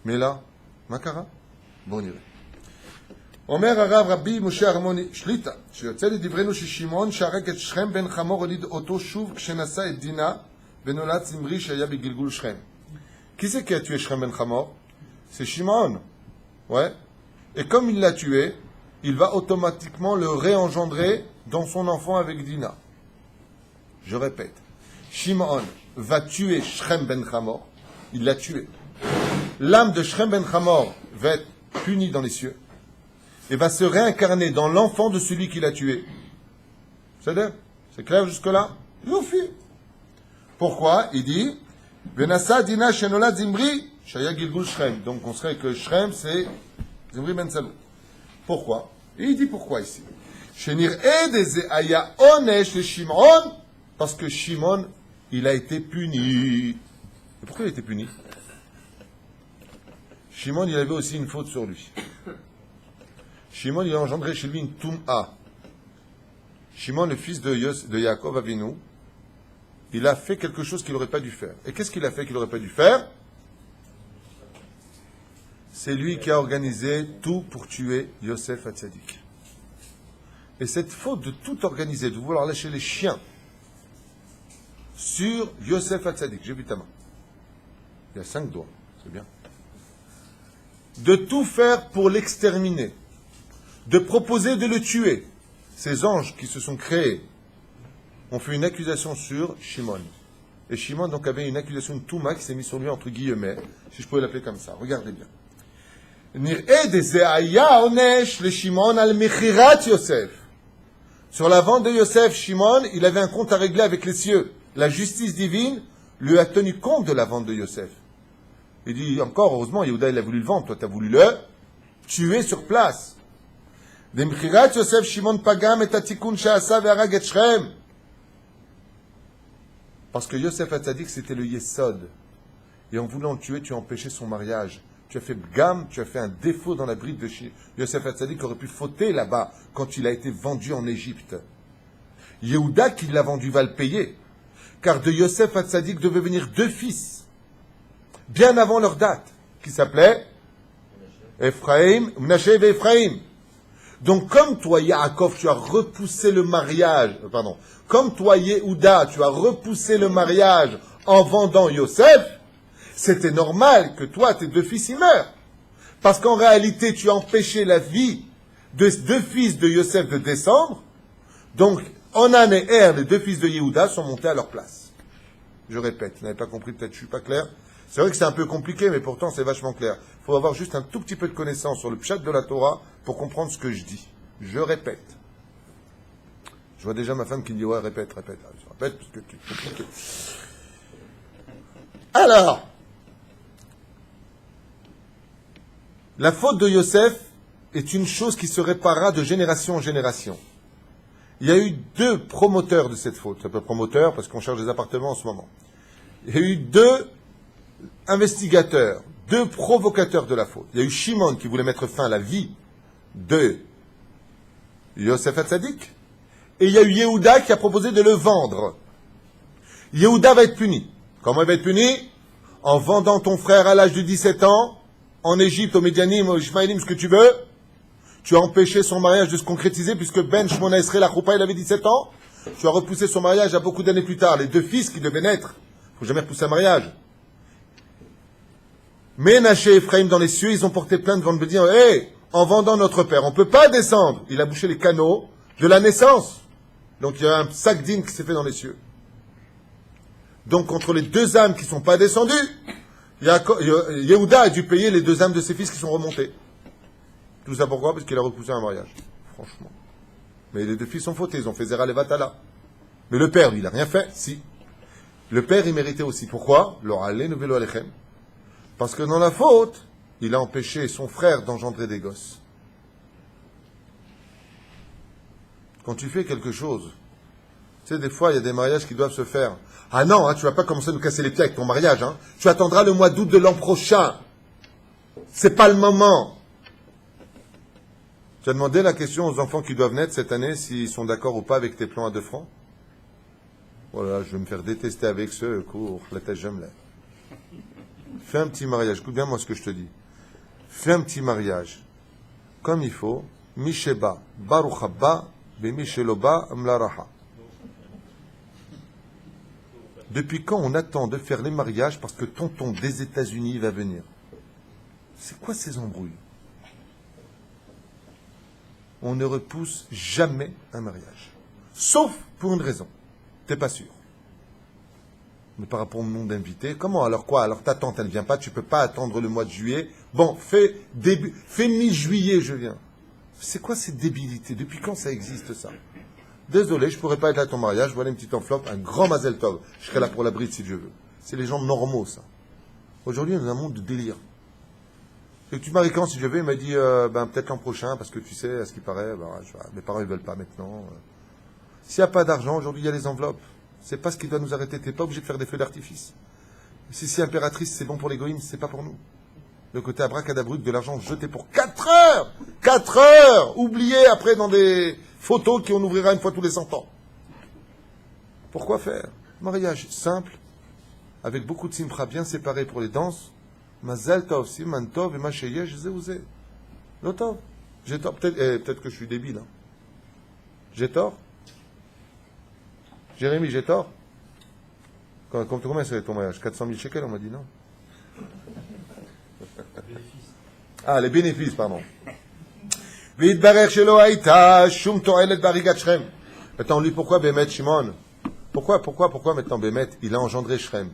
[SPEAKER 1] Mais là, Makara, bon, on irait. אומר הרב רבי משה הרמוני שליטה, שיוצא לדברנו ששמעון שהרג את שכם בן חמור הוליד אותו שוב כשנשא את דינה ונולד זמרי שהיה בגלגול שכם. Qui c'est qui a tué Shrem ben Hamor? C'est Shimon. Ouais. Et comme il l'a tué, il va automatiquement le réengendrer dans son enfant avec Dina. Je répète. Shimon va tuer Shrem ben Hamor. Il l'a tué. L'âme de Shrem ben Hamor va être punie dans les cieux et va se réincarner dans l'enfant de celui qui l'a tué. C'est clair jusque-là? Youfi. Pourquoi? Il dit Venasa dina shenola zimri shaya gilgul Shrem. Donc on serait que Shrem c'est Zimri ben Salou. Pourquoi? Et il dit pourquoi ici? Shenir edeze aya onesh le Shimon, parce que Shimon il a été puni. Et pourquoi il a été puni? Shimon il avait aussi une faute sur lui. Shimon, il a engendré chez lui une Toum'a. Shimon, le fils de Yaakov Avinu, il a fait quelque chose qu'il n'aurait pas dû faire. Et qu'est-ce qu'il a fait qu'il n'aurait pas dû faire? C'est lui qui a organisé tout pour tuer Yosef Hatzadik. Et cette faute de tout organiser, de vouloir lâcher les chiens sur Yosef Hatzadik, j'ai vu ta main. Il y a 5 doigts, c'est bien. De tout faire pour l'exterminer, de proposer de le tuer. Ces anges qui se sont créés ont fait une accusation sur Shimon. Et Shimon donc avait une accusation de Touma qui s'est mise sur lui entre guillemets, si je pouvais l'appeler comme ça. Regardez bien. Sur la vente de Yosef, Shimon, il avait un compte à régler avec les cieux. La justice divine lui a tenu compte de la vente de Yosef. Il dit encore, heureusement, Yehuda il a voulu le vendre, toi tu as voulu le tuer sur place. Yosef, Shimon pagam et atikun sha'asa ve'arag et Shrem. Parce que Yosef Hatzadik c'était le Yesod. Et en voulant le tuer, tu as empêché son mariage. Tu as fait gamme, tu as fait un défaut dans la bride de Yosef Hatzadik qui aurait pu fauter là-bas quand il a été vendu en Égypte. Yehuda qui l'a vendu va le payer. Car de Yosef Hatzadik devaient venir 2 fils, bien avant leur date, qui s'appelaient Ephraim, Menashe et Ephraim. Donc comme toi, Yaakov, tu as repoussé le mariage, comme toi, Yehuda, tu as repoussé le mariage en vendant Yosef, c'était normal que toi, tes 2 fils y meurent. Parce qu'en réalité, tu as empêché la vie de 2 fils de Yosef de descendre. Donc, Onan et Er, les 2 fils de Yehuda, sont montés à leur place. Je répète, vous n'avez pas compris, peut-être je ne suis pas clair. C'est vrai que c'est un peu compliqué, mais pourtant c'est vachement clair. Il faut avoir juste un tout petit peu de connaissance sur le pshat de la Torah pour comprendre ce que je dis. Je répète. Je vois déjà ma femme qui me dit, ouais, répète. Ah, je répète parce que c'est compliqué. Alors, la faute de Yosef est une chose qui se réparera de génération en génération. Il y a eu 2 promoteurs de cette faute. Ça peut être promoteur parce qu'on cherche des appartements en ce moment. Il y a eu 2 investigateurs, 2 provocateurs de la faute. Il y a eu Shimon qui voulait mettre fin à la vie de Yosef Hatzadik. Et il y a eu Yehuda qui a proposé de le vendre. Yehuda va être puni. Comment il va être puni? En vendant ton frère à l'âge de 17 ans, en Égypte, au Médianim, au Ishmaélim, ce que tu veux. Tu as empêché son mariage de se concrétiser puisque Ben Shmona Esrei, la Choupa, il avait 17 ans. Tu as repoussé son mariage à beaucoup d'années plus tard. Les 2 fils qui devaient naître. Il ne faut jamais repousser un mariage. Menashe et Ephraim dans les cieux, ils ont porté plainte devant le dire, hey, en vendant notre père, on ne peut pas descendre. Il a bouché les canaux de la naissance. Donc il y a un sac d'îne qui s'est fait dans les cieux. Donc contre les 2 âmes qui ne sont pas descendues, Yehuda a dû payer les 2 âmes de ses fils qui sont remontés. Tout ça pourquoi? Parce qu'il a repoussé un mariage. Franchement. Mais les 2 fils sont fautés, ils ont fait Zera Levatala. Mais le père, lui, il n'a rien fait. Si. Le père, il méritait aussi. Pourquoi? Parce que dans la faute, il a empêché son frère d'engendrer des gosses. Quand tu fais quelque chose, tu sais, des fois, il y a des mariages qui doivent se faire. Ah non, hein, tu vas pas commencer à nous casser les pieds avec ton mariage. Hein. Tu attendras le mois d'août de l'an prochain. C'est pas le moment. Tu as demandé la question aux enfants qui doivent naître cette année s'ils sont d'accord ou pas avec tes plans à 2 francs. Voilà, je vais me faire détester avec ce cours. La tête, j'aime là. Fais un petit mariage. Écoute bien moi ce que je te dis. Fais un petit mariage. Comme il faut. Misheba, Baruch Haba, Bemisheloba, Amlaraha. Depuis quand on attend de faire les mariages parce que tonton des États-Unis va venir? C'est quoi ces embrouilles? On ne repousse jamais un mariage. Sauf pour une raison. T'es pas sûr. Mais par rapport au nombre d'invités, comment? Alors quoi? Alors ta tante, elle ne vient pas, tu peux pas attendre le mois de juillet. Bon, fais mi-juillet, je viens. C'est quoi cette débilité? Depuis quand ça existe, ça? Désolé, je pourrais pas être là à ton mariage, voilà une petite enveloppe, un grand Mazel Tov. Je serai là pour la bride si Dieu veut. C'est les gens normaux, ça. Aujourd'hui, on est dans un monde de délire. Et tu maries quand si Dieu veut? Il m'a dit, peut-être l'an prochain, parce que tu sais, à ce qui paraît, mes parents, ils veulent pas maintenant. S'il n'y a pas d'argent, aujourd'hui, il y a les enveloppes. C'est pas ce qui doit nous arrêter. T'es pas obligé de faire des feux d'artifice. Si c'est impératrice, c'est bon pour l'égoïsme, c'est pas pour nous. Le côté abracadabruk de l'argent jeté pour 4 heures. 4 heures. Oublié après dans des photos qu'on ouvrira une fois tous les 100 ans. Pourquoi faire? Mariage simple, avec beaucoup de simcha bien séparés pour les danses. Mazal tov, siman tov, et ma sheyesh zeouzé. L'otov. J'ai tort. Peut-être que je suis débile. Hein. J'ai tort? Jérémy, j'ai tort? Combien c'est ton mariage? 400 000 shekels, on m'a dit non? Ah, les bénéfices, pardon. Attends, lui, pourquoi Bémet Shimon? Pourquoi maintenant Bémet? Il a engendré Shrem.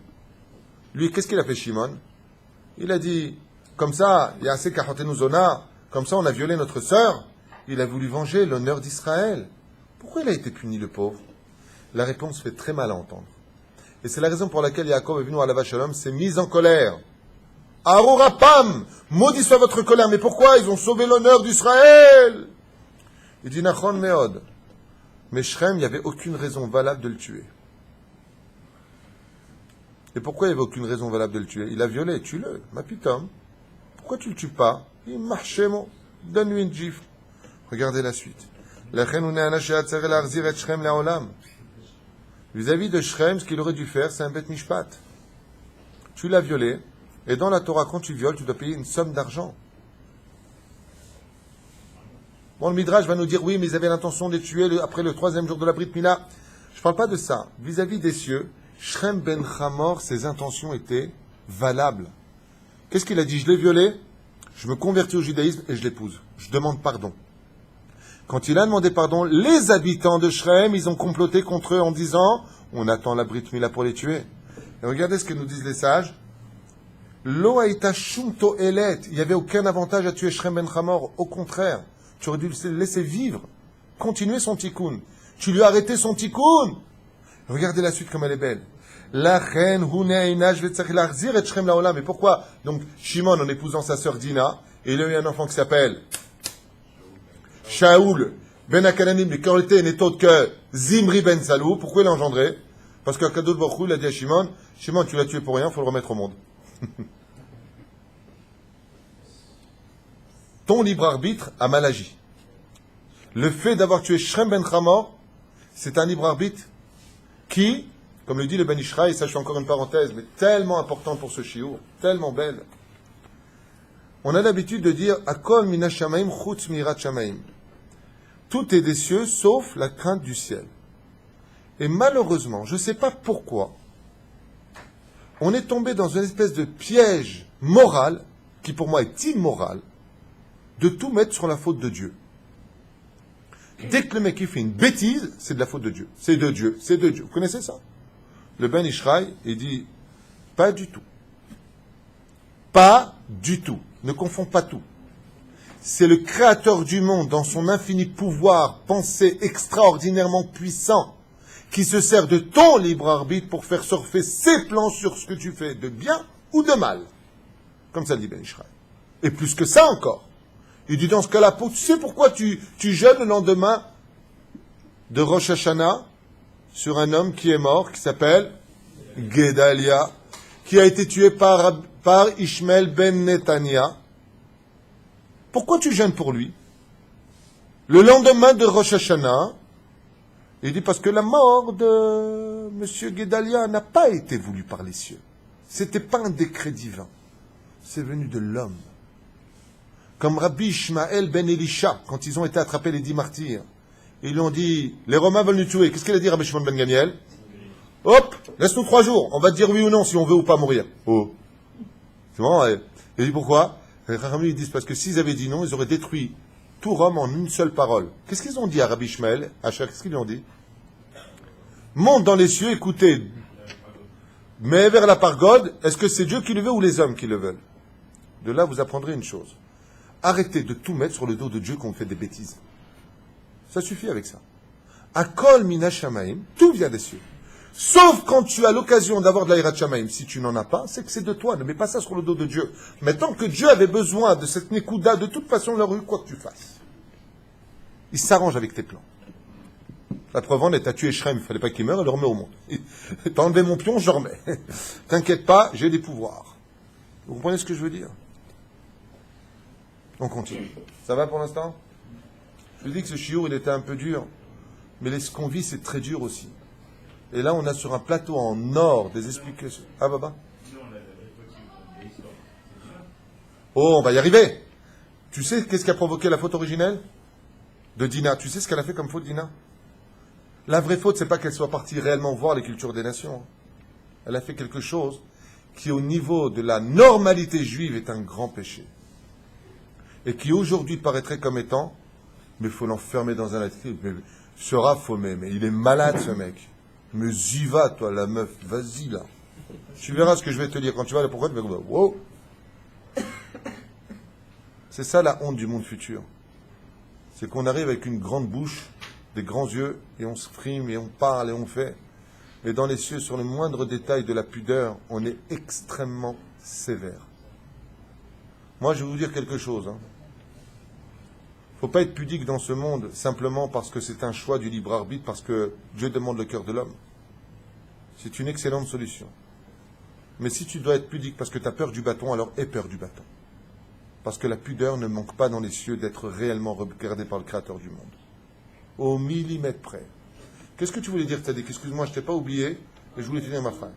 [SPEAKER 1] Lui, qu'est-ce qu'il a fait Shimon? Il a dit, comme ça, il y a assez Kahotenu Zona, comme ça on a violé notre sœur. Il a voulu venger l'honneur d'Israël. Pourquoi il a été puni, le pauvre? La réponse fait très mal à entendre. Et c'est la raison pour laquelle Yaakov est venu à la Shalom, s'est mis en colère. Arurapam, maudit soit votre colère. Mais pourquoi? Ils ont sauvé l'honneur d'Israël. Il dit, Nachon Meod. Mais Shrem, il n'y avait aucune raison valable de le tuer. Et pourquoi il n'y avait aucune raison valable de le tuer? Il a violé, tue-le. Ma pitom. Pourquoi tu le tues pas? Il marche, donne-lui une gifle. Regardez la suite. Vis-à-vis de Shrem, ce qu'il aurait dû faire, c'est un bet mishpat. Tu l'as violé, et dans la Torah, quand tu violes, tu dois payer une somme d'argent. Bon, le Midrash va nous dire, oui, mais ils avaient l'intention de les tuer après le 3e jour de la Brit Mila. Je ne parle pas de ça. Vis-à-vis des cieux, Shrem ben Hamor, ses intentions étaient valables. Qu'est-ce qu'il a dit? Je l'ai violé, je me convertis au judaïsme et je l'épouse. Je demande pardon. Quand il a demandé pardon, les habitants de Shrem, ils ont comploté contre eux en disant, on attend la Brit Mila pour les tuer. Et regardez ce que nous disent les sages. Lo haïta shum to'elet. Il n'y avait aucun avantage à tuer Shrem ben Hamor. Au contraire, tu aurais dû le laisser vivre, continuer son tikkun. Tu lui as arrêté son tikkun. Regardez la suite comme elle est belle. La reine Mais pourquoi? Donc, Shimon, en épousant sa sœur Dina, et il a eu un enfant qui s'appelle Shaoul ben Akananim, mais qui en était n'est autre que Zimri ben Salou. Pourquoi il l'a engendré? Parce qu'Akadosh Baruch Hu, il a dit à Shimon, Shimon, tu l'as tué pour rien, il faut le remettre au monde. Ton libre arbitre a mal agi. Le fait d'avoir tué Shrem ben Hamor, c'est un libre arbitre qui, comme le dit le Ben Ishraï, ça je fais encore une parenthèse, mais tellement important pour ce shiur, tellement belle. On a l'habitude de dire Akol mina shamaim chutz mirat shamaim. Tout est des cieux sauf la crainte du ciel. Et malheureusement, je ne sais pas pourquoi, on est tombé dans une espèce de piège moral, qui pour moi est immoral, de tout mettre sur la faute de Dieu. Dès que le mec il fait une bêtise, c'est de la faute de Dieu. C'est de Dieu, c'est de Dieu. Vous connaissez ça? Le Ben Ishraï, il dit, pas du tout. Pas du tout. Ne confonds pas tout. C'est le créateur du monde, dans son infini pouvoir, pensée extraordinairement puissant, qui se sert de ton libre arbitre pour faire surfer ses plans sur ce que tu fais de bien ou de mal. Comme ça le dit Ben Ishraï. Et plus que ça encore. Il dit dans ce cas-là, tu sais pourquoi tu jeûnes le lendemain de Rosh Hashanah sur un homme qui est mort, qui s'appelle Gedalia, qui a été tué par Ishmael ben Netanya. Pourquoi tu jeûnes pour lui? Le lendemain de Rosh Hashanah, il dit parce que la mort de M. Gedalia n'a pas été voulue par les cieux. C'était pas un décret divin. C'est venu de l'homme. Comme Rabbi Ishmael ben Elisha, quand ils ont été attrapés les 10 martyrs. Ils lui ont dit, les Romains veulent nous tuer. Qu'est-ce qu'il a dit Rabbi Shimon ben Gamiel? Hop, laisse-nous 3 jours. On va te dire oui ou non si on veut ou pas mourir. Oh. C'est bon. Il dit pourquoi? Les Rachamim, ils disent parce que s'ils avaient dit non, ils auraient détruit tout Rome en une seule parole. Qu'est-ce qu'ils ont dit à Rabbi Ishmael? Qu'est-ce qu'ils lui ont dit? Monte dans les cieux, écoutez. Mais vers la pargode, est-ce que c'est Dieu qui le veut ou les hommes qui le veulent? De là, vous apprendrez une chose. Arrêtez de tout mettre sur le dos de Dieu quand on fait des bêtises. Ça suffit avec ça. Akol mina shamaim, tout vient des cieux. Sauf quand tu as l'occasion d'avoir de l'aïrat shamaim. Si tu n'en as pas, c'est que c'est de toi. Ne mets pas ça sur le dos de Dieu. Mais tant que Dieu avait besoin de cette nekouda, de toute façon, il aurait eu quoi que tu fasses. Il s'arrange avec tes plans. La preuve en est, t'as tué Shrem, il ne fallait pas qu'il meure, il le remet au monde. T'as enlevé mon pion, je le remets. T'inquiète pas, j'ai des pouvoirs. Vous comprenez ce que je veux dire? On continue. Ça va pour l'instant? Je vous dis que ce chiour, il était un peu dur. Mais ce qu'on vit, c'est très dur aussi. Et là, on a sur un plateau en or des explications. Ah, Baba? Oh, on va y arriver. Tu sais qu'est-ce qui a provoqué la faute originelle de Dina? Tu sais ce qu'elle a fait comme faute, Dina? La vraie faute, c'est pas qu'elle soit partie réellement voir les cultures des nations. Elle a fait quelque chose qui, au niveau de la normalité juive, est un grand péché. Et qui, aujourd'hui, paraîtrait comme étant, mais il faut l'enfermer dans un atelier. Mais sera faumé, mais il est malade, ce mec. Mais y va, toi, la meuf, vas-y, là. Tu verras ce que je vais te dire. Quand tu vas là, pourquoi tu vas dire, wow. C'est ça la honte du monde futur. C'est qu'on arrive avec une grande bouche, des grands yeux, et on se frime, et on parle, et on fait. Et dans les cieux, sur le moindre détail de la pudeur, on est extrêmement sévère. Moi, je vais vous dire quelque chose. Il ne faut pas être pudique dans ce monde simplement parce que c'est un choix du libre arbitre, parce que Dieu demande le cœur de l'homme. C'est une excellente solution. Mais si tu dois être pudique parce que tu as peur du bâton, alors aie peur du bâton. Parce que la pudeur ne manque pas dans les cieux d'être réellement regardée par le Créateur du monde. Au millimètre près. Qu'est-ce que tu voulais dire, Tzadik? Excuse-moi, je ne t'ai pas oublié, et je voulais te dire ma phrase.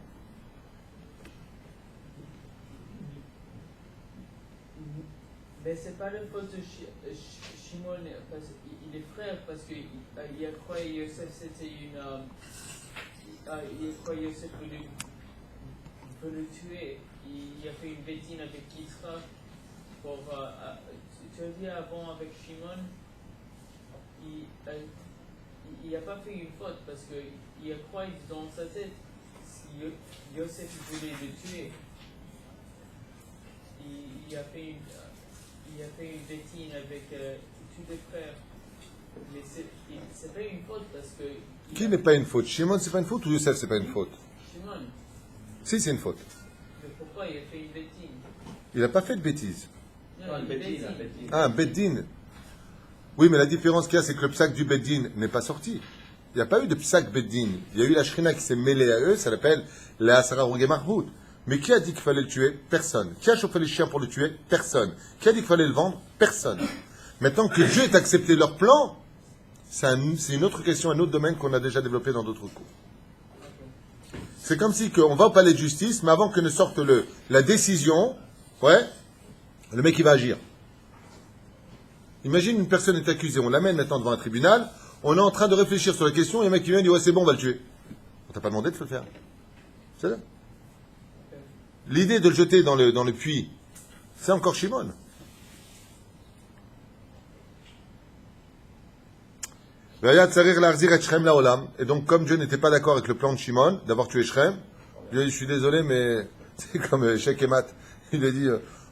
[SPEAKER 2] Mais c'est pas le faute de Shimon, parce qu'il est frère, parce qu'il a cru que Yosef c'était une. Il a cru que Yosef veut le tuer. Il a fait une bêtise avec Yisra. Tu as dit avant avec Shimon, il n'a pas fait une faute parce qu'il a cru dans sa tête si Yosef voulait le tuer. Il a fait une bêtise avec tous les frères. Mais c'est pas une faute parce que.
[SPEAKER 1] Qui n'est pas une faute? Shimon, c'est pas une faute ou Yosef, c'est pas une faute?
[SPEAKER 2] Shimon.
[SPEAKER 1] Si, c'est une faute.
[SPEAKER 2] Mais pourquoi il a fait une bêtise?
[SPEAKER 1] Il n'a pas fait de bêtises.
[SPEAKER 2] Non, une bêtise.
[SPEAKER 1] Ah, un beddin. Oui, mais la différence qu'il y a, c'est que le psaque du beddin n'est pas sorti. Il n'y a pas eu de psaque beddin. Il y a eu la shrina qui s'est mêlée à eux, ça s'appelle la Asara Rougé Marbout. Mais qui a dit qu'il fallait le tuer? Personne. Qui a chauffé les chiens pour le tuer? Personne. Qui a dit qu'il fallait le vendre? Personne. Maintenant que Dieu ait accepté leur plan, c'est une autre question, un autre domaine qu'on a déjà développé dans d'autres cours. C'est comme si on va au palais de justice, mais avant que ne sorte la décision, ouais, le mec il va agir. Imagine une personne est accusée, on l'amène maintenant devant un tribunal, on est en train de réfléchir sur la question, et le mec qui vient dit ouais c'est bon, on va le tuer. On t'a pas demandé de le faire. C'est ça. L'idée de le jeter dans le puits, c'est encore Shimon. Et donc, comme Dieu n'était pas d'accord avec le plan de Shimon d'avoir tué Shrem, il a dit, je suis désolé, mais c'est comme Sheikh et Mat. Il a dit,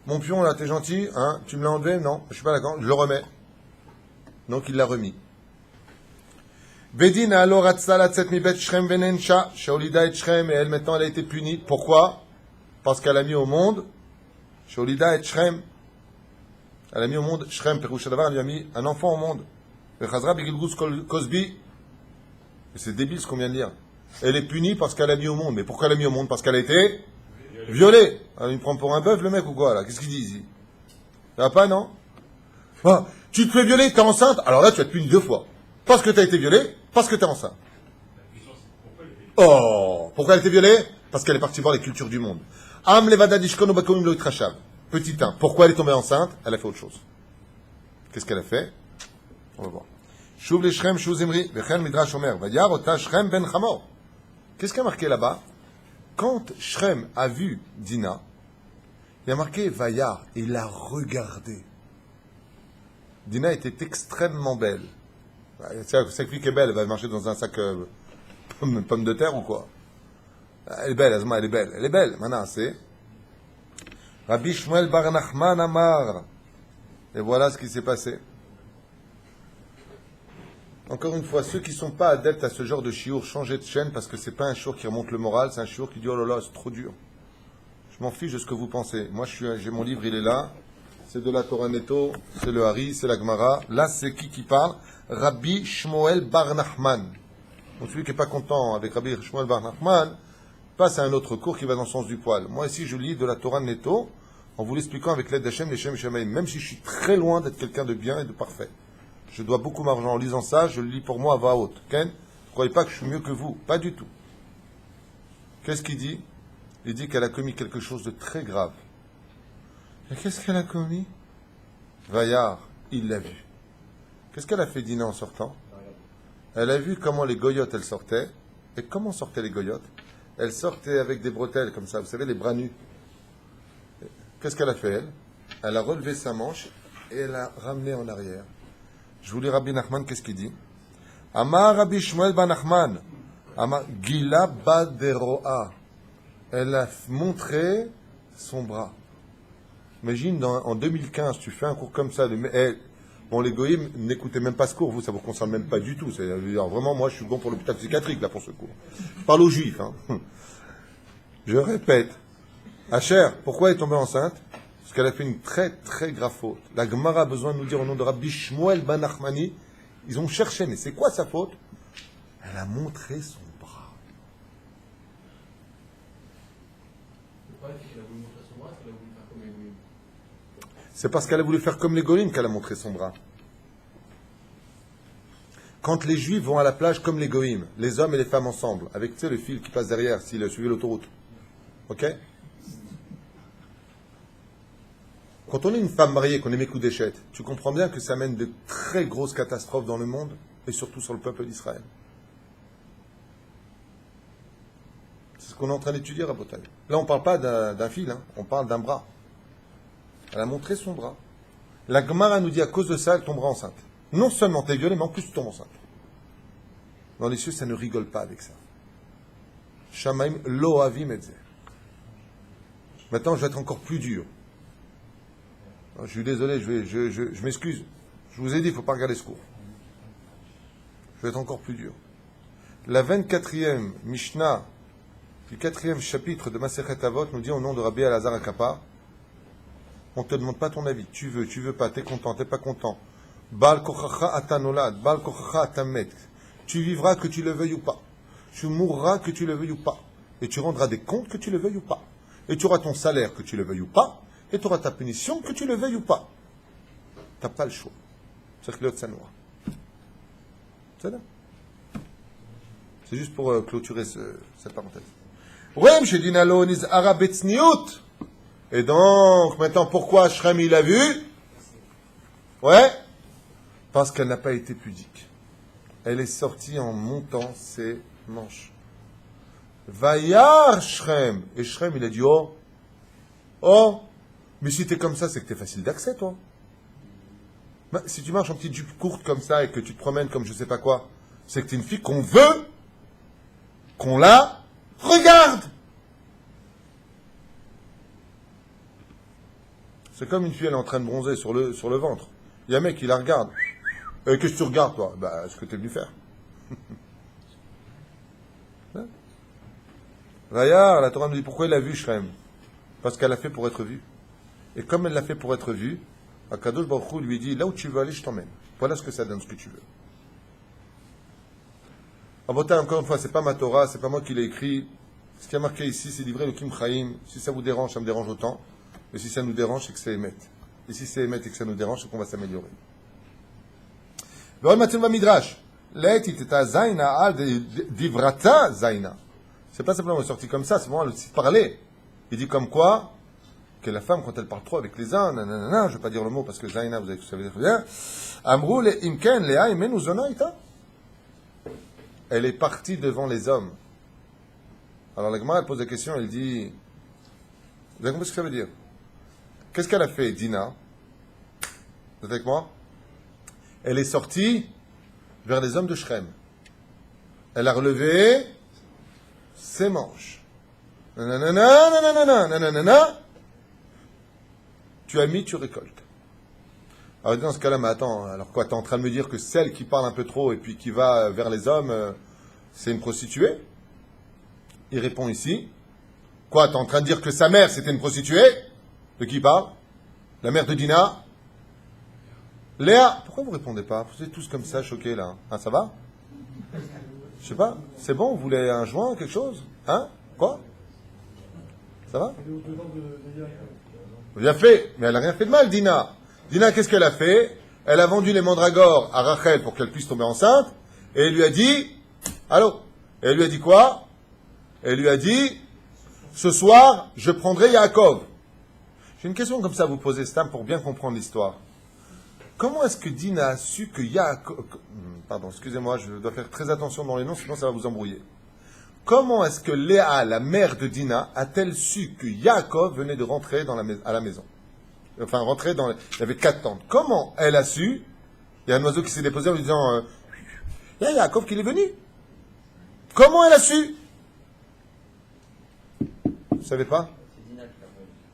[SPEAKER 1] mon pion là, t'es gentil, hein, tu me l'as enlevé? Non, je suis pas d'accord, je le remets. Donc, il l'a remis. Bedin alors Ratzala tzet mi bet Shrem venensha, Shaolida et Shrem, et elle maintenant elle a été punie. Pourquoi? Parce qu'elle a mis au monde, Shaolida et Shrem, elle a mis au monde, Shrem, Perouchadavar, elle lui a mis un enfant au monde. Et c'est débile ce qu'on vient de dire. Elle est punie parce qu'elle a mis au monde. Mais pourquoi elle a mis au monde? Parce qu'elle a été violée. Il me prend pour un bœuf le mec ou quoi là? Qu'est-ce qu'il dit ici? Ça va pas, non? Ah, tu te fais violer, t'es enceinte, alors là tu vas être puni 2 fois. Parce que t'as été violée, parce que t'es enceinte. Oh, pourquoi elle a été violée? Parce qu'elle est partie voir les cultures du monde. Am levada dishkon ubakoum lo itrashav. Petit 1. Pourquoi elle est tombée enceinte? Elle a fait autre chose. Qu'est-ce qu'elle a fait? On va voir. Shuv le Shrem, Shuv Zimri, Vechel Midrash Omer, Vayar ota Shrem ben Chamor. Qu'est-ce qu'il y a marqué là-bas? Quand Shrem a vu Dina, il y a marqué Vayar, et il l'a regardé. Dina était extrêmement belle. Cette fille qui est belle, elle va marcher dans un sac pomme de terre ou quoi? Elle est belle, Azma, elle est belle. Elle est belle, maintenant, c'est Rabbi Shmuel bar Nachman Amar. Et voilà ce qui s'est passé. Encore une fois, ceux qui ne sont pas adeptes à ce genre de chiour, changez de chaîne parce que ce n'est pas un chiour qui remonte le moral, c'est un chiour qui dit oh là là, c'est trop dur. Je m'en fiche de ce que vous pensez. Moi, j'ai mon livre, il est là. C'est de la Torah Netto, c'est le Hari, c'est la Gemara. Là, c'est qui parle? Rabbi Shmuel bar Nachman. Donc, celui qui n'est pas content avec Rabbi Shmuel bar Nachman passe à un autre cours qui va dans le sens du poil. Moi, ici, je lis de la Torah Netto en vous l'expliquant avec l'aide d'Hachem, les Shem Shamaim, même si je suis très loin d'être quelqu'un de bien et de parfait. Je dois beaucoup m'argent. En lisant ça, je le lis pour moi à voix haute. Ken, ne croyez pas que je suis mieux que vous. Pas du tout. Qu'est-ce qu'il dit? Il dit qu'elle a commis quelque chose de très grave. Et qu'est-ce qu'elle a commis? Vaillard, il l'a vu. Qu'est-ce qu'elle a fait Dina en sortant? Elle a vu comment les goyotes, elles sortaient. Et comment sortaient les goyotes? Elles sortaient avec des bretelles, comme ça, vous savez, les bras nus. Qu'est-ce qu'elle a fait, elle? Elle a relevé sa manche et elle a ramené en arrière. Je vous lis Rabbi Nachman, qu'est-ce qu'il dit? Amar Rabbi Shmuel ben Nachman, Amar Gila Baderoa. Elle a montré son bras. Imagine, en 2015, tu fais un cours comme ça. Bon, les goïms, n'écoutez même pas ce cours, vous, ça ne vous concerne même pas du tout. Vraiment, moi, je suis bon pour l'hôpital psychiatrique, là, pour ce cours. Je parle aux juifs. Hein. Je répète. Asher, pourquoi elle est tombée enceinte? Parce qu'elle a fait une très, très grave faute. La Gemara a besoin de nous dire au nom de Rabbi Shmuel ben Nachmani, ils ont cherché, mais c'est quoi sa faute? Elle a montré son bras. C'est parce qu'elle a voulu faire comme les Golim qu'elle a montré son bras. Quand les Juifs vont à la plage comme les Goïm, les hommes et les femmes ensemble, avec tu sais, le fil qui passe derrière s'il a suivi l'autoroute. Ok? Quand on est une femme mariée, qu'on est mes coups d'échette, tu comprends bien que ça mène de très grosses catastrophes dans le monde et surtout sur le peuple d'Israël. C'est ce qu'on est en train d'étudier à Rabotai. Là, on ne parle pas d'un fil, hein, on parle d'un bras. Elle a montré son bras. La Gemara nous dit à cause de ça, elle tombera enceinte. Non seulement t'es violée, mais en plus tu tombes enceinte. Dans les cieux, ça ne rigole pas avec ça. Shamaim lo avim et zeh. Maintenant, je vais être encore plus dur. Je suis désolé, je m'excuse. Je vous ai dit, il ne faut pas regarder ce cours. Je vais être encore plus dur. La 24e Mishnah du 4e chapitre de Masechet Avot nous dit au nom de Rabbi Elazar Akapa, on ne te demande pas ton avis. Tu veux pas, t'es content, t'es pas content. Bal kochacha atanolad, bal kochacha atamet. Tu vivras que tu le veuilles ou pas. Tu mourras que tu le veuilles ou pas. Et tu rendras des comptes que tu le veuilles ou pas. Et tu auras ton salaire que tu le veuilles ou pas. Et tu auras ta punition que tu le veuilles ou pas. Tu n'as pas le choix. C'est le Tzanoa. C'est là. C'est juste pour clôturer cette parenthèse. Et donc, maintenant, pourquoi Shrem il a vu? Ouais. Parce qu'elle n'a pas été pudique. Elle est sortie en montant ses manches. Vayar Shrem. Et Shrem, il a dit, oh, mais si t'es comme ça, c'est que t'es facile d'accès, toi. Ben, si tu marches en petite jupe courte comme ça et que tu te promènes comme je sais pas quoi, c'est que t'es une fille qu'on veut, qu'on la regarde. C'est comme une fille, elle est en train de bronzer sur le ventre. Il y a un mec qui la regarde. Qu'est-ce que tu regardes, toi? Bah, ce que t'es venu faire. Raya, la Torah nous dit pourquoi il a vu Shrem? Parce qu'elle l'a fait pour être vue. Et comme elle l'a fait pour être vue, Akadosh Baruch Hu lui dit, là où tu veux aller, je t'emmène. Voilà ce que ça donne, ce que tu veux. Abotai, encore une fois, c'est pas ma Torah, c'est pas moi qui l'ai écrit. Ce qui a marqué ici, c'est livré le Kim Chaim. Si ça vous dérange, ça me dérange autant. Mais si ça nous dérange, c'est que c'est émet. Et si c'est émet et que ça nous dérange, c'est qu'on va s'améliorer. Midrash. C'est pas simplement sorti comme ça, c'est vraiment le parler. Il dit comme quoi que la femme, quand elle parle trop avec les uns, nanana, je ne vais pas dire le mot parce que Zaina, vous savez très bien. Amrou le imken lea imenu zona ita. Elle est partie devant les hommes. Alors la Gemara, elle pose la question, elle dit, vous avez compris ce que ça veut dire? Qu'est-ce qu'elle a fait, Dina? Vous êtes avec moi? Elle est sortie vers les hommes de Shrem. Elle a relevé ses manches. Nanana, nanana, nanana. Tu as mis, tu récoltes. Alors dans ce cas-là, mais attends, alors quoi, t'es en train de me dire que celle qui parle un peu trop et puis qui va vers les hommes, c'est une prostituée? Il répond ici. Quoi, t'es en train de dire que sa mère, c'était une prostituée? De qui il parle? La mère de Dina? Léa? Pourquoi vous répondez pas? Vous êtes tous comme ça, choqués là. Hein, ça va? Je sais pas. C'est bon, vous voulez un joint, quelque chose? Hein? Quoi? Ça va? Bien fait, mais elle n'a rien fait de mal, Dina. Dina, qu'est-ce qu'elle a fait? Elle a vendu les mandragores à Rachel pour qu'elle puisse tomber enceinte, et elle lui a dit, allô? Et elle lui a dit quoi? Elle lui a dit, ce soir, je prendrai Yaakov. J'ai une question comme ça à vous poser, Stam, pour bien comprendre l'histoire. Comment est-ce que Dina a su que Yaakov... Pardon, excusez-moi, je dois faire très attention dans les noms, sinon ça va vous embrouiller. Comment est-ce que Léa, la mère de Dina, a-t-elle su que Yaakov venait de rentrer à la maison? Enfin, rentrer dans... Il y avait 4 tentes. Comment elle a su? Il y a un oiseau qui s'est déposé en lui disant, il y a Yaakov qui est venu. Comment elle a su? Vous savez pas?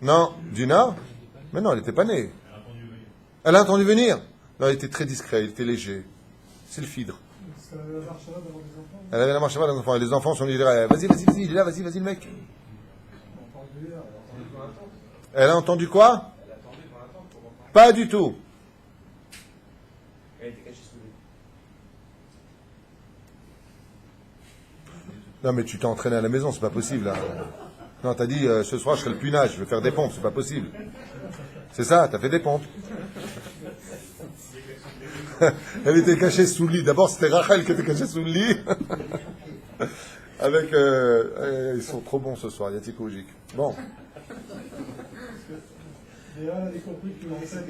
[SPEAKER 1] Non, Dina? Mais non, elle n'était pas née. Elle a entendu venir. Non, elle était très discrète, elle était léger. C'est le fidre. Elle avait la marche devant les enfants. Et les enfants sont venus dire, vas-y, il est là, vas-y, le mec. Elle a entendu quoi? Pas du tout.
[SPEAKER 3] Elle était cachée sous lui.
[SPEAKER 1] Non, mais tu t'es entraîné à la maison, c'est pas possible, là. Non, t'as dit, ce soir, je ferai le punage, je vais faire des pompes, c'est pas possible. C'est ça, t'as fait des pompes. Elle était cachée sous le lit. D'abord, c'était Rachel qui était cachée sous le lit. Avec... ils sont trop bons ce soir, Yatikojik. Bon.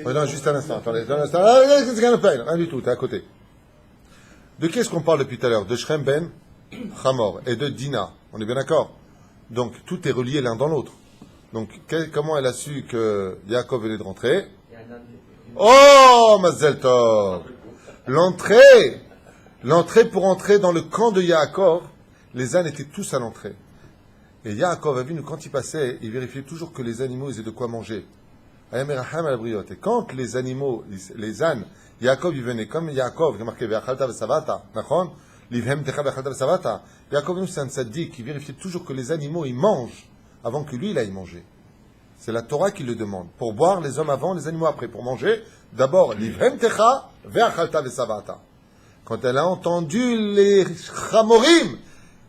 [SPEAKER 1] Ouais, non, juste un instant, attendez. Rien du tout, t'es à côté. De qui est-ce qu'on parle depuis tout à l'heure? De Shrem ben Hamor et de Dina. On est bien d'accord? Donc, tout est relié l'un dans l'autre. Donc, comment elle a su que Yaakov venait de rentrer? Oh, Mazel Tov! L'entrée pour entrer dans le camp de Yaakov, les ânes étaient tous à l'entrée. Et Yaakov a vu, quand il passait, il vérifiait toujours que les animaux ils aient de quoi manger. Et quand les animaux, les ânes, Yaakov il venait, comme Yaakov, qui est marqué Yaakov c'est un tzaddik qui vérifiait toujours que les animaux ils mangent avant que lui il aille manger. C'est la Torah qui le demande. Pour boire, les hommes avant, les animaux après. Pour manger, d'abord, livhem techa ve'achalta ve'savata. Quand elle a entendu les chamorim,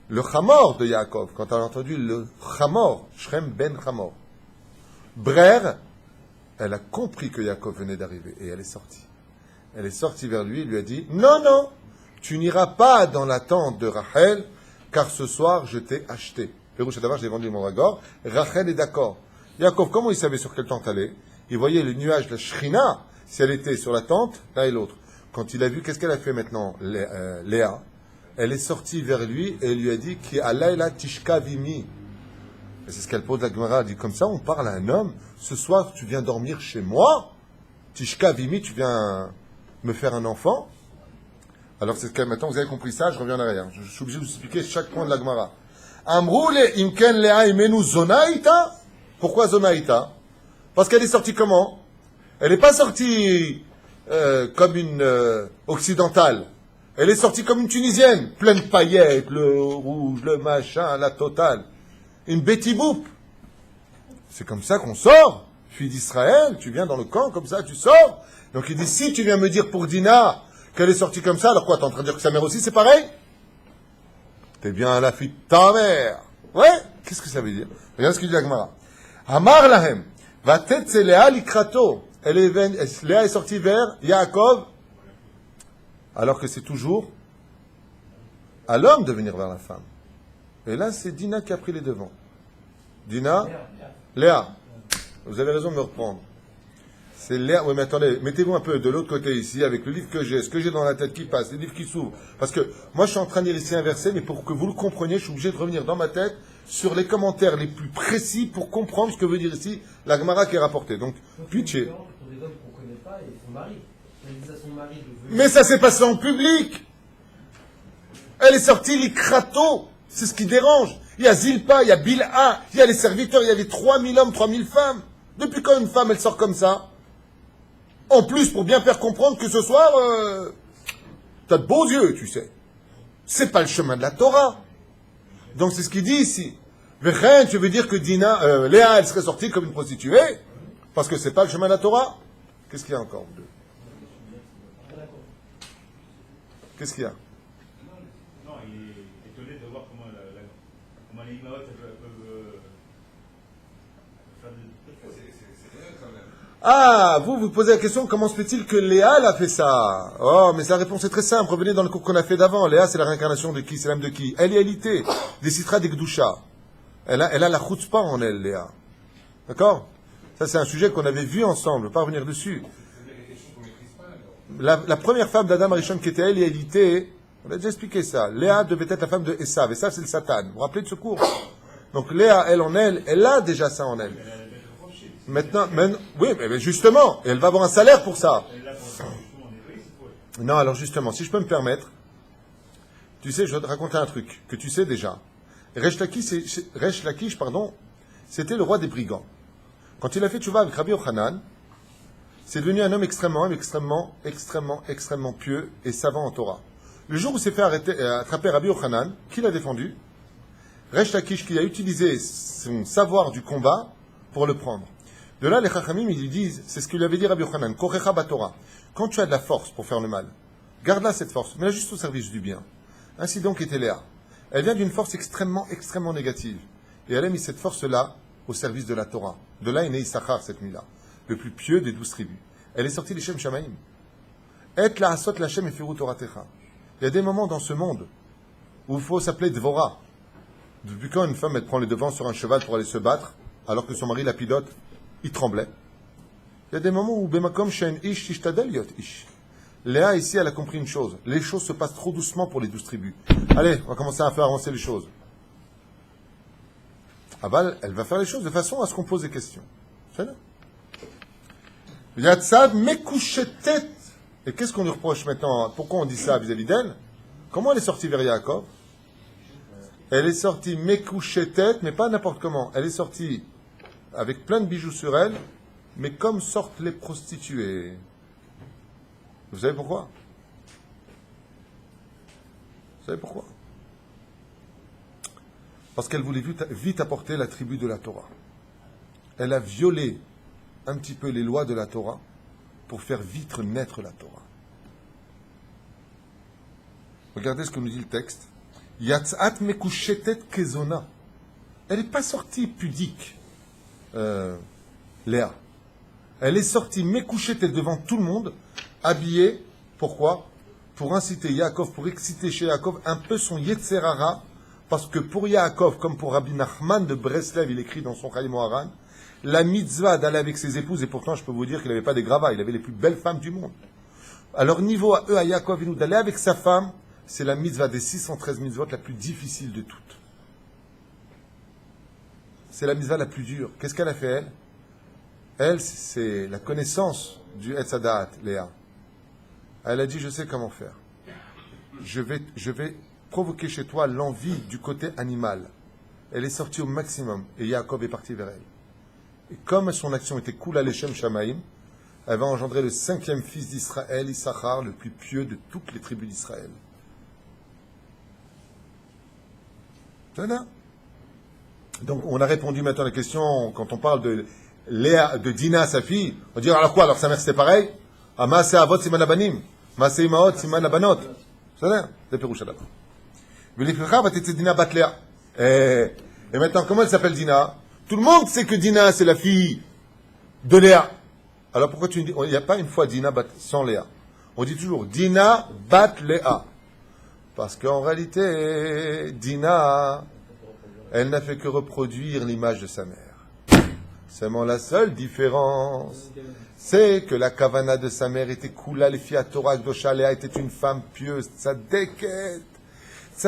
[SPEAKER 1] le chamor de Yaakov, quand elle a entendu le chamor, Shrem ben chamor, Brer, elle a compris que Yaakov venait d'arriver et elle est sortie. Elle est sortie vers lui et lui a dit, non, tu n'iras pas dans la tente de Rachel, car ce soir je t'ai acheté. Pérouche d'abord, je l'ai vendu mon ragor. Rachel est d'accord. Yaakov, comment il savait sur quelle tente aller? Il voyait le nuage de la Shrina, si elle était sur la tente, l'un et l'autre. Quand il a vu, qu'est-ce qu'elle a fait maintenant, Léa? Elle est sortie vers lui et lui a dit Ki alayla tishka vimi. C'est ce qu'elle pose la Gemara. Elle dit comme ça, on parle à un homme. Ce soir, tu viens dormir chez moi. Tishka vimi, tu viens me faire un enfant. Alors c'est ce qu'elle maintenant. Vous avez compris ça. Je reviens en arrière. Je suis obligé de vous expliquer chaque point de la Gemara. Amroule imken Léa imenu zonaïta. Pourquoi zonaïta? Parce qu'elle est sortie comment? Elle n'est pas sortie comme une occidentale. Elle est sortie comme une Tunisienne, pleine de paillettes, le rouge, le machin, la totale. Une Betty Boop. C'est comme ça qu'on sort. Fille d'Israël, tu viens dans le camp, comme ça, tu sors. Donc il dit, si tu viens me dire pour Dina qu'elle est sortie comme ça, alors quoi, t'es en train de dire que sa mère aussi, c'est pareil? T'es bien la fille de ta mère. Ouais? Qu'est-ce que ça veut dire? Regarde ce qu'il dit la Gemara. Amar lahem, va tête c'est Léa likrato. Léa est sortie vers Yaakov, alors que c'est toujours à l'homme de venir vers la femme. Et là, c'est Dina qui a pris les devants. Dina, Léa, vous avez raison de me reprendre. C'est Léa. Oui, mais attendez, mettez-vous un peu de l'autre côté ici, avec le livre que j'ai, ce que j'ai dans la tête qui passe, les livres qui s'ouvrent. Parce que moi, je suis en train de lire ici un verset, mais pour que vous le compreniez, je suis obligé de revenir dans ma tête sur les commentaires les plus précis pour comprendre ce que veut dire ici la Gemara qui est rapportée. Donc, pitché.
[SPEAKER 3] Pour des hommes qu'on ne connaît pas et son mari. Elle dit à son mari de venir.
[SPEAKER 1] Mais ça s'est passé en public. Elle est sortie l'ikrato. C'est ce qui dérange. Il y a Zilpa, il y a Bilha, il y a les serviteurs, il y avait 3000 hommes, 3000 femmes. Depuis quand une femme, elle sort comme ça? En plus, pour bien faire comprendre que ce soir, t'as de beaux yeux, tu sais. C'est pas le chemin de la Torah. Donc c'est ce qu'il dit ici. Vechen, tu veux dire que Dina, Léa, elle serait sortie comme une prostituée? Parce que c'est pas le chemin de la Torah? Qu'est-ce qu'il y a encore? Qu'est-ce qu'il y a?
[SPEAKER 4] Non, il est étonné de voir comment les imamotes peuvent
[SPEAKER 1] Ah, vous posez la question, comment se fait-il que Léa elle a fait ça? Oh, mais la réponse est très simple. Revenez dans le cours qu'on a fait d'avant. Léa, c'est la réincarnation de qui? C'est l'âme de qui? Elle est alité, des citra des gdusha. Elle a la chutzpah en elle, Léa. D'accord? Ça, c'est un sujet qu'on avait vu ensemble. Pas revenir dessus. La première femme d'Adam Arishon qui était elle, alité, on a déjà expliqué ça. Léa devait être la femme de Esav. Et ça, c'est le Satan. Vous vous rappelez de ce cours? Donc Léa, elle en elle a déjà ça en elle. Maintenant, oui, mais justement, elle va avoir un salaire pour ça. Non, alors justement, si je peux me permettre, tu sais, je vais te raconter un truc que tu sais déjà. Resh Lakish, c'était le roi des brigands. Quand il a fait tchouva avec Rabbi Yochanan, c'est devenu un homme extrêmement pieux et savant en Torah. Le jour où s'est fait attraper Rabbi Yochanan, qui l'a défendu? Resh Lakish, qui a utilisé son savoir du combat pour le prendre. De là, les Chachamim, ils lui disent, c'est ce qu'il lui avait dit Rabbi Yochanan, Korecha Batorah. Quand tu as de la force pour faire le mal, garde-la cette force, mets-la juste au service du bien. Ainsi donc était Léa. Elle vient d'une force extrêmement négative. Et elle a mis cette force-là au service de la Torah. De là est né Issachar cette nuit-là, le plus pieux des 12 tribus. Elle est sortie des Shem Shamaim. Et la asot la Shem efiru Toratecha. Il y a des moments dans ce monde où il faut s'appeler Dvorah. Depuis quand une femme elle prend les devants sur un cheval pour aller se battre, alors que son mari la pilote? Il tremblait. Il y a des moments où Bemakom Shen Ish Tishtadel Yot Ish. Léa, ici, elle a compris une chose. Les choses se passent trop doucement pour les 12 tribus. Allez, on va commencer à faire avancer les choses. Aval, elle va faire les choses de façon à ce qu'on pose des questions. C'est là. Yatsad Mekouchetet. Et qu'est-ce qu'on lui reproche maintenant? Pourquoi on dit ça vis-à-vis d'elle? Comment elle est sortie vers Yaakov? Elle est sortie Mekouchetet, mais pas n'importe comment. Elle est sortie avec plein de bijoux sur elle, mais comme sortent les prostituées. Vous savez pourquoi? Vous savez pourquoi? Parce qu'elle voulait vite apporter la tribu de la Torah. Elle a violé un petit peu les lois de la Torah pour faire vite naître la Torah. Regardez ce que nous dit le texte. Yatzat mekushetet kezona. Elle n'est pas sortie pudique. Léa. Elle est sortie mécouchetée devant tout le monde, habillée, pourquoi? Pour inciter Yaakov, pour exciter chez Yaakov un peu son Yetzerara, parce que pour Yaakov, comme pour Rabbi Nachman de Breslev, il écrit dans son Chaim Moharan, la mitzvah d'aller avec ses épouses, et pourtant je peux vous dire qu'il n'avait pas des gravats, il avait les plus belles femmes du monde. À leur niveau, à eux, à Yaakov et nous, d'aller avec sa femme, c'est la mitzvah des 613 mitzvot la plus difficile de toutes. C'est la mitzvah la plus dure. Qu'est-ce qu'elle a fait, elle? Elle, c'est la connaissance du Etz Hadaat, Léa. Elle a dit, je sais comment faire. Je vais provoquer chez toi l'envie du côté animal. Elle est sortie au maximum, et Yaakov est parti vers elle. Et comme son action était cool à l'Eshem Shamaim, elle va engendrer le 5e fils d'Israël, Issachar, le plus pieux de toutes les tribus d'Israël. Voilà. Donc, on a répondu maintenant à la question, quand on parle de Léa, de Dina, sa fille, on dit alors quoi? Alors sa mère c'était pareil? Ama se avot siman abanim, ma se imaot siman abanot. C'est ça, c'est Pérouche là. V'lifrecha vatetze Dina bat Léa. Et maintenant, comment elle s'appelle Dina? Tout le monde sait que Dina c'est la fille de Léa. Alors pourquoi tu dis, il n'y a pas une fois Dina bat sans Léa? On dit toujours Dina bat Léa. Parce qu'en réalité, Dina, elle n'a fait que reproduire l'image de sa mère. Seulement la seule différence, c'est que la kavana de sa mère était Kula, les filles à Torah, Gdosha, Léa était une femme pieuse. Sa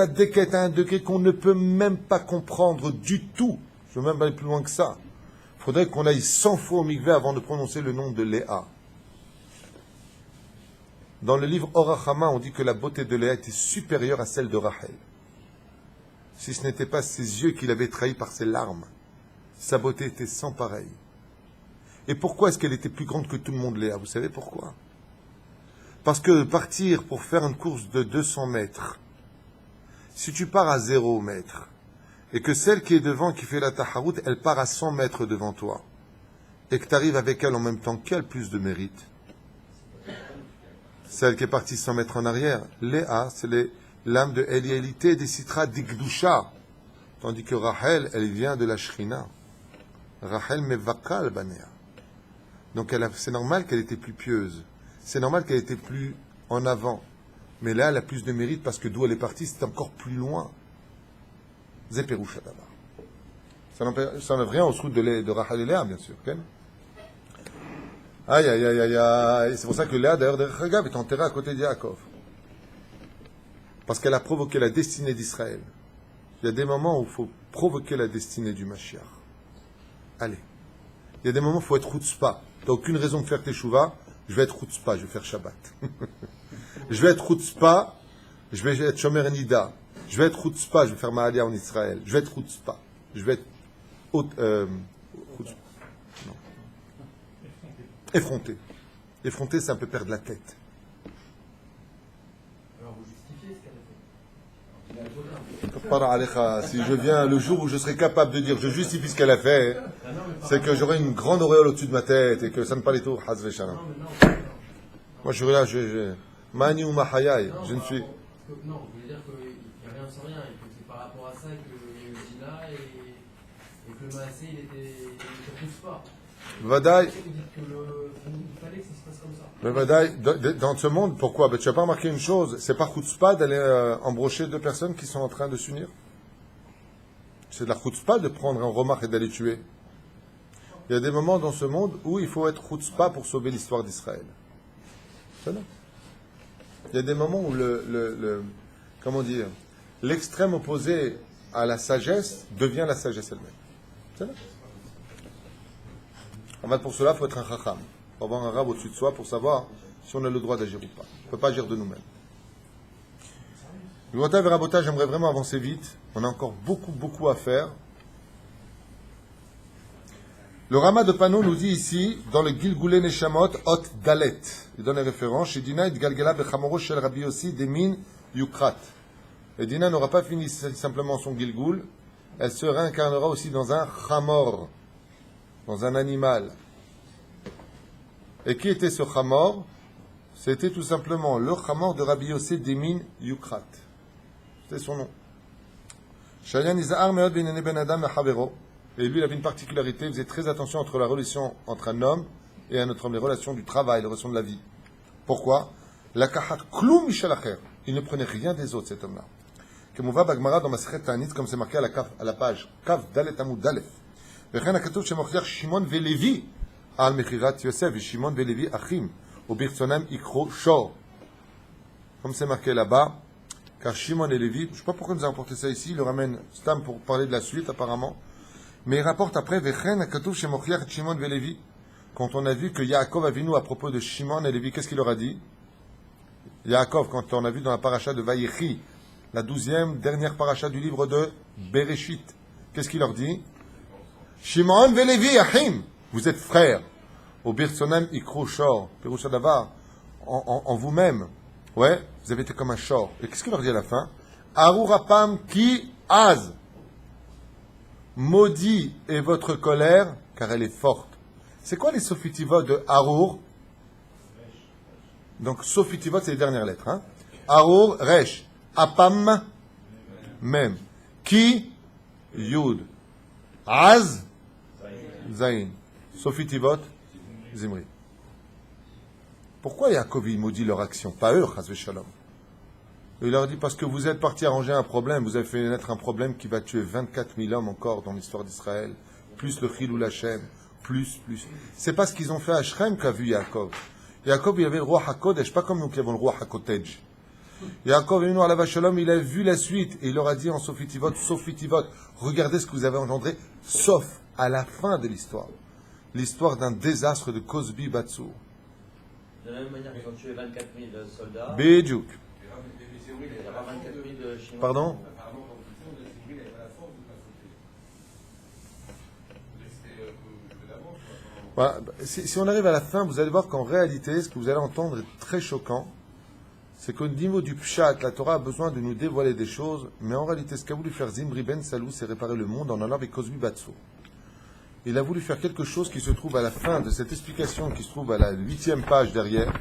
[SPEAKER 1] déquête à un degré qu'on ne peut même pas comprendre du tout. Je veux même aller plus loin que ça. Il faudrait qu'on aille 100 fois au mikveh avant de prononcer le nom de Léa. Dans le livre Orachama, on dit que la beauté de Léa était supérieure à celle de Rachel. Si ce n'était pas ses yeux qui l'avaient trahi par ses larmes, sa beauté était sans pareil. Et pourquoi est-ce qu'elle était plus grande que tout le monde, Léa? Vous savez pourquoi? Parce que partir pour faire une course de 200 mètres, si tu pars à 0 mètre, et que celle qui est devant, qui fait la taharout, elle part à 100 mètres devant toi, et que tu arrives avec elle en même temps, qui a le plus de mérite? Celle qui est partie 100 mètres en arrière. Léa, c'est l'âme de Eliélité des Citra d'Igdusha. Tandis que Rachel, elle vient de la Shrina. Rachel mevaka al banea. Donc c'est normal qu'elle était plus pieuse. C'est normal qu'elle était plus en avant. Mais là, elle a plus de mérite parce que d'où elle est partie, c'est encore plus loin. Zéperoucha d'abord. Ça n'enlève rien au srout de Rachel et Léa, bien sûr. Okay? Aïe, aïe, aïe, aïe, aïe. C'est pour ça que Léa, d'ailleurs, est enterrée à côté d'Yaakov. Parce qu'elle a provoqué la destinée d'Israël. Il y a des moments où il faut provoquer la destinée du Mashiach. Allez. Il y a des moments où il faut être chutzpah. Tu n'as aucune raison de faire teshuva. Je vais être chutzpah, je vais faire Shabbat. Je vais être chutzpah, je vais être shomer nida. Je vais être chutzpah, je vais faire Ma'alia en Israël. Je vais être chutzpah. Je vais être effronté. Effronté, c'est un peu perdre la tête.
[SPEAKER 3] Alors vous justifiez ce qu'elle a fait.
[SPEAKER 1] Si je viens le jour où je serai capable de dire je justifie ce qu'elle a fait, c'est que j'aurai une grande auréole au-dessus de ma tête et que ça ne pas les tours. Moi je suis là, Mani ou Mahayai, je ne suis.
[SPEAKER 3] Non, vous voulez dire qu'il n'y a rien sans rien et que c'est par rapport à ça qu'il y a eu Dina et que le Maasé il était plus fort.
[SPEAKER 1] Vadaï.
[SPEAKER 3] Vous dites qu'il fallait que ça se passe comme ça.
[SPEAKER 1] Mais Vadaï, dans ce monde, pourquoi? Tu n'as pas remarqué une chose, c'est pas chutzpah d'aller embrocher deux personnes qui sont en train de s'unir. C'est de la chutzpah de prendre un remorque et d'aller tuer. Il y a des moments dans ce monde où il faut être chutzpah pour sauver l'histoire d'Israël. C'est là. Il y a des moments où comment dire, l'extrême opposé à la sagesse devient la sagesse elle-même. C'est là. En fait, pour cela, il faut être un chacham. Il faut avoir un rab au-dessus de soi pour savoir si on a le droit d'agir ou pas. On ne peut pas agir de nous-mêmes. Gouata et Rabota, j'aimerais vraiment avancer vite. On a encore beaucoup à faire. Le Rama de Pano nous dit ici, dans le Gilgulé Neshamot, Hot Dalet. Il donne les références. Chez Dina, it Galgala Bechamoro Shel Rabbi Yossi Demin Yukrat. Et Dina n'aura pas fini simplement son Gilgul. Elle se réincarnera aussi dans un Chamor, dans un animal. Et qui était ce Chamor? C'était tout simplement le Chamor de Rabbi Yossi Demin Yukrat. C'était son nom. Shayan Izahar Meod Benene Ben Adam Mehavero. Et lui, il avait une particularité, il faisait très attention entre la relation entre un homme et un autre homme, les relations du travail, les relations de la vie. Pourquoi? La kahat kloum mishalacher. Il ne prenait rien des autres, cet homme-là. Comme on va Bagmara dans Masechet Ta'anit, comme c'est marqué à la page Kav Dalet Amud Dalef. Vechen hakatuv shemochiach Shimon veLevi al mechirat Yosef et Shimon veLevi achim ubirtzonam ikro shor. Comme c'est marqué là-bas, car Shimon et Lévi, je ne sais pas pourquoi nous avons apporté ça ici, il le ramène Stam pour parler de la suite apparemment. Mais il rapporte après, Shimon et Lévi, quand on a vu que Yaakov Avinu, à propos de Shimon et Lévi, qu'est-ce qu'il leur a dit? Yaakov, quand on a vu dans la paracha de Vayechi, la 12e, dernière paracha du livre de Bereshit, qu'est-ce qu'il leur dit? Shimon et Lévi, Achim, vous êtes frères. Au Birtsonem Ikro Shor, Perusha Davar, en vous-même. Ouais, vous avez été comme un shor. Et qu'est-ce qu'il leur dit à la fin? Arurapam ki az. Maudit est votre colère, car elle est forte. C'est quoi les sofitivot de Arur? Donc, sofitivot, c'est les dernières lettres. Hein? Arur, resh. Apam, mem. Ki, yud. Az, zain. Sofitivot, zimri. Pourquoi Yaakov maudit leur action? Pas eux, chas v'shalom. Il leur dit parce que vous êtes partis arranger un problème, vous avez fait naître un problème qui va tuer 24 000 hommes encore dans l'histoire d'Israël, plus le Chilul Hashem, plus. C'est pas ce qu'ils ont fait à Shrem qu'a vu Yaakov. Yaakov, il avait le roi HaKodesh, pas comme nous qui avons le roi HaKotej. Yaakov, il a vu la suite et il leur a dit en Sofitivot, regardez ce que vous avez engendré, sauf à la fin de l'histoire. L'histoire d'un désastre de Cosby Batsour.
[SPEAKER 5] De la même manière qu'ils ont tué 24 000 soldats.
[SPEAKER 1] Bédiouk.
[SPEAKER 5] Il y a pas 24 000 Chinois.
[SPEAKER 1] Pardon? Voilà. Si on arrive à la fin, vous allez voir qu'en réalité, ce que vous allez entendre est très choquant. C'est qu'au niveau du Pshat, la Torah a besoin de nous dévoiler des choses, mais en réalité, ce qu'a voulu faire Zimri Ben Salou, c'est réparer le monde en allant avec Cosby Batsour. Il a voulu faire quelque chose qui se trouve à la fin de cette explication, qui se trouve à la 8e page derrière,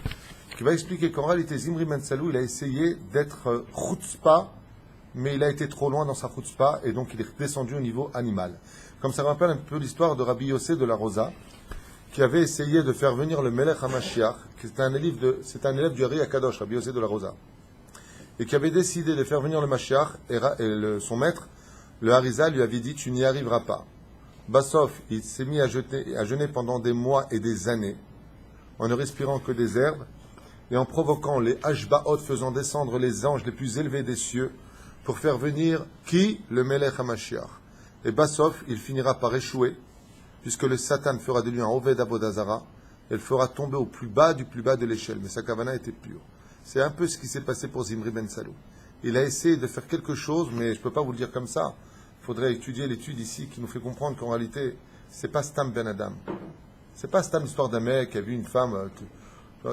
[SPEAKER 1] qui va expliquer qu'en réalité, Zimri Ben Salou, il a essayé d'être chutzpah mais il a été trop loin dans sa chutzpah, et donc il est descendu au niveau animal. Comme ça me rappelle un peu l'histoire de Rabbi Yossé de la Rosa, qui avait essayé de faire venir le Melech HaMashiach, qui c'est un élève du Ari Akadosh, Rabbi Yossé de la Rosa, et qui avait décidé de faire venir le Mashiach, et son maître, le Harizal, lui avait dit, tu n'y arriveras pas. Bassof, il s'est mis à jeûner pendant des mois et des années, en ne respirant que des herbes, et en provoquant les Hashbaot, faisant descendre les anges les plus élevés des cieux, pour faire venir qui? Le Melech HaMashiach. Et Bassof, il finira par échouer, puisque le Satan fera de lui un Oved Avodazara, et le fera tomber au plus bas du plus bas de l'échelle. Mais sa kavana était pure. C'est un peu ce qui s'est passé pour Zimri Ben Salou. Il a essayé de faire quelque chose, mais je ne peux pas vous le dire comme ça. Il faudrait étudier l'étude ici qui nous fait comprendre qu'en réalité, c'est pas Stam Ben Adam. C'est pas Stam l'histoire d'un mec qui a vu une femme,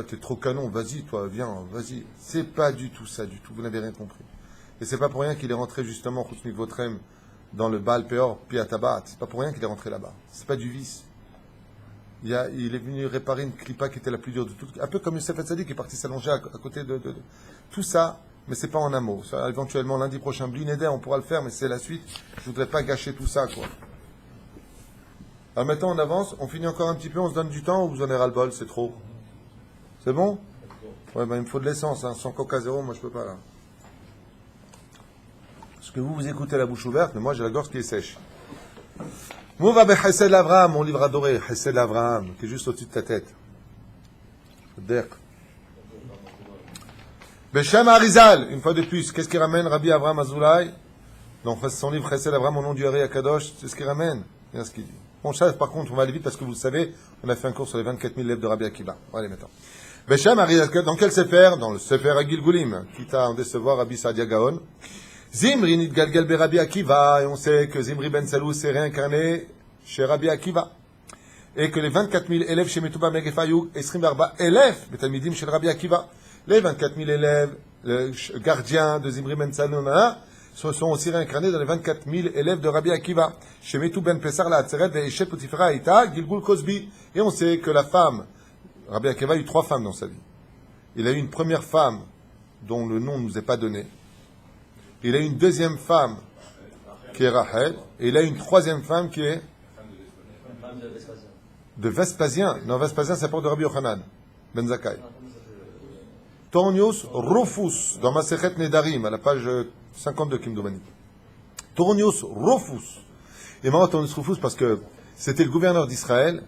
[SPEAKER 1] t'es trop canon, vas-y, toi, viens, vas-y. C'est pas du tout ça, du tout. Vous n'avez rien compris. Et c'est pas pour rien qu'il est rentré justement, Chutnik Votrem, dans le Baal Peor, Piatabat. C'est pas pour rien qu'il est rentré là-bas. C'est pas du vice. Il est venu réparer une clipa qui était la plus dure de toutes. Un peu comme Youssef Hatzadi qui est parti s'allonger à côté de tout ça, mais c'est pas en un mot. Ça, éventuellement, lundi prochain, Blineder, on pourra le faire, mais c'est la suite. Je voudrais pas gâcher tout ça, quoi. Alors maintenant, on avance, on finit encore un petit peu, on se donne du temps, ou vous en avez ras-le-bol, c'est trop. C'est bon? Ouais, ben il me faut de l'essence, hein. Sans Coca zéro, moi je peux pas, là. Parce que vous écoutez la bouche ouverte, mais moi j'ai la gorge qui est sèche. Mouva be Chesed l'Avraham, mon livre adoré, Chesed l'Avraham, qui est juste au-dessus de ta tête. Beshem Arizal, une fois de plus, qu'est-ce qu'il ramène Rabbi Avraham Azoulay? Dans son livre Chesed l'Avraham, au nom du Ari Akadosh, c'est ce qu'il ramène. Regarde ce qu'il dit. Bon, ça, par contre, on va aller vite parce que vous le savez, on a fait un cours sur les 24 000 élèves de Rabbi Akiva. On va aller maintenant. Beshem Arizal, dans quel Sefer? Dans le Sefer Agil Goulim, quitte à en décevoir Rabbi Saadia Gaon. Zimri nitgalgal be Rabbi Akiva, et on sait que Zimri Ben Salou s'est réincarné chez Rabbi Akiva. Et que les 24 000 élèves chez Metouba Megefayou, Esrim Barba, élèves, Betamidim chez Rabbi Akiva. Les 24 000 élèves, le gardien de Zimri Ben Salou, se sont aussi réincarnés dans les 24 000 élèves de Rabbi Akiva. Chez Metou Ben Pesar la Atzeret, Ve'eshet Potifra Aïta, Gilgul Cosbi. Et on sait que la femme, Rabbi Akiva a eu 3 femmes dans sa vie. Il a eu une première femme, dont le nom ne nous est pas donné. Il a une deuxième femme qui est Rachel, et il a une troisième femme qui est de Vespasien. Non, Vespasien, c'est pour de Rabbi Yochanan, Ben Zakkai. Tournius Rufus, dans Masechet Nedarim, à la page 52, Kimdomani. Tournius Rufus. Et marrant Tournius Rufus parce que c'était le gouverneur d'Israël,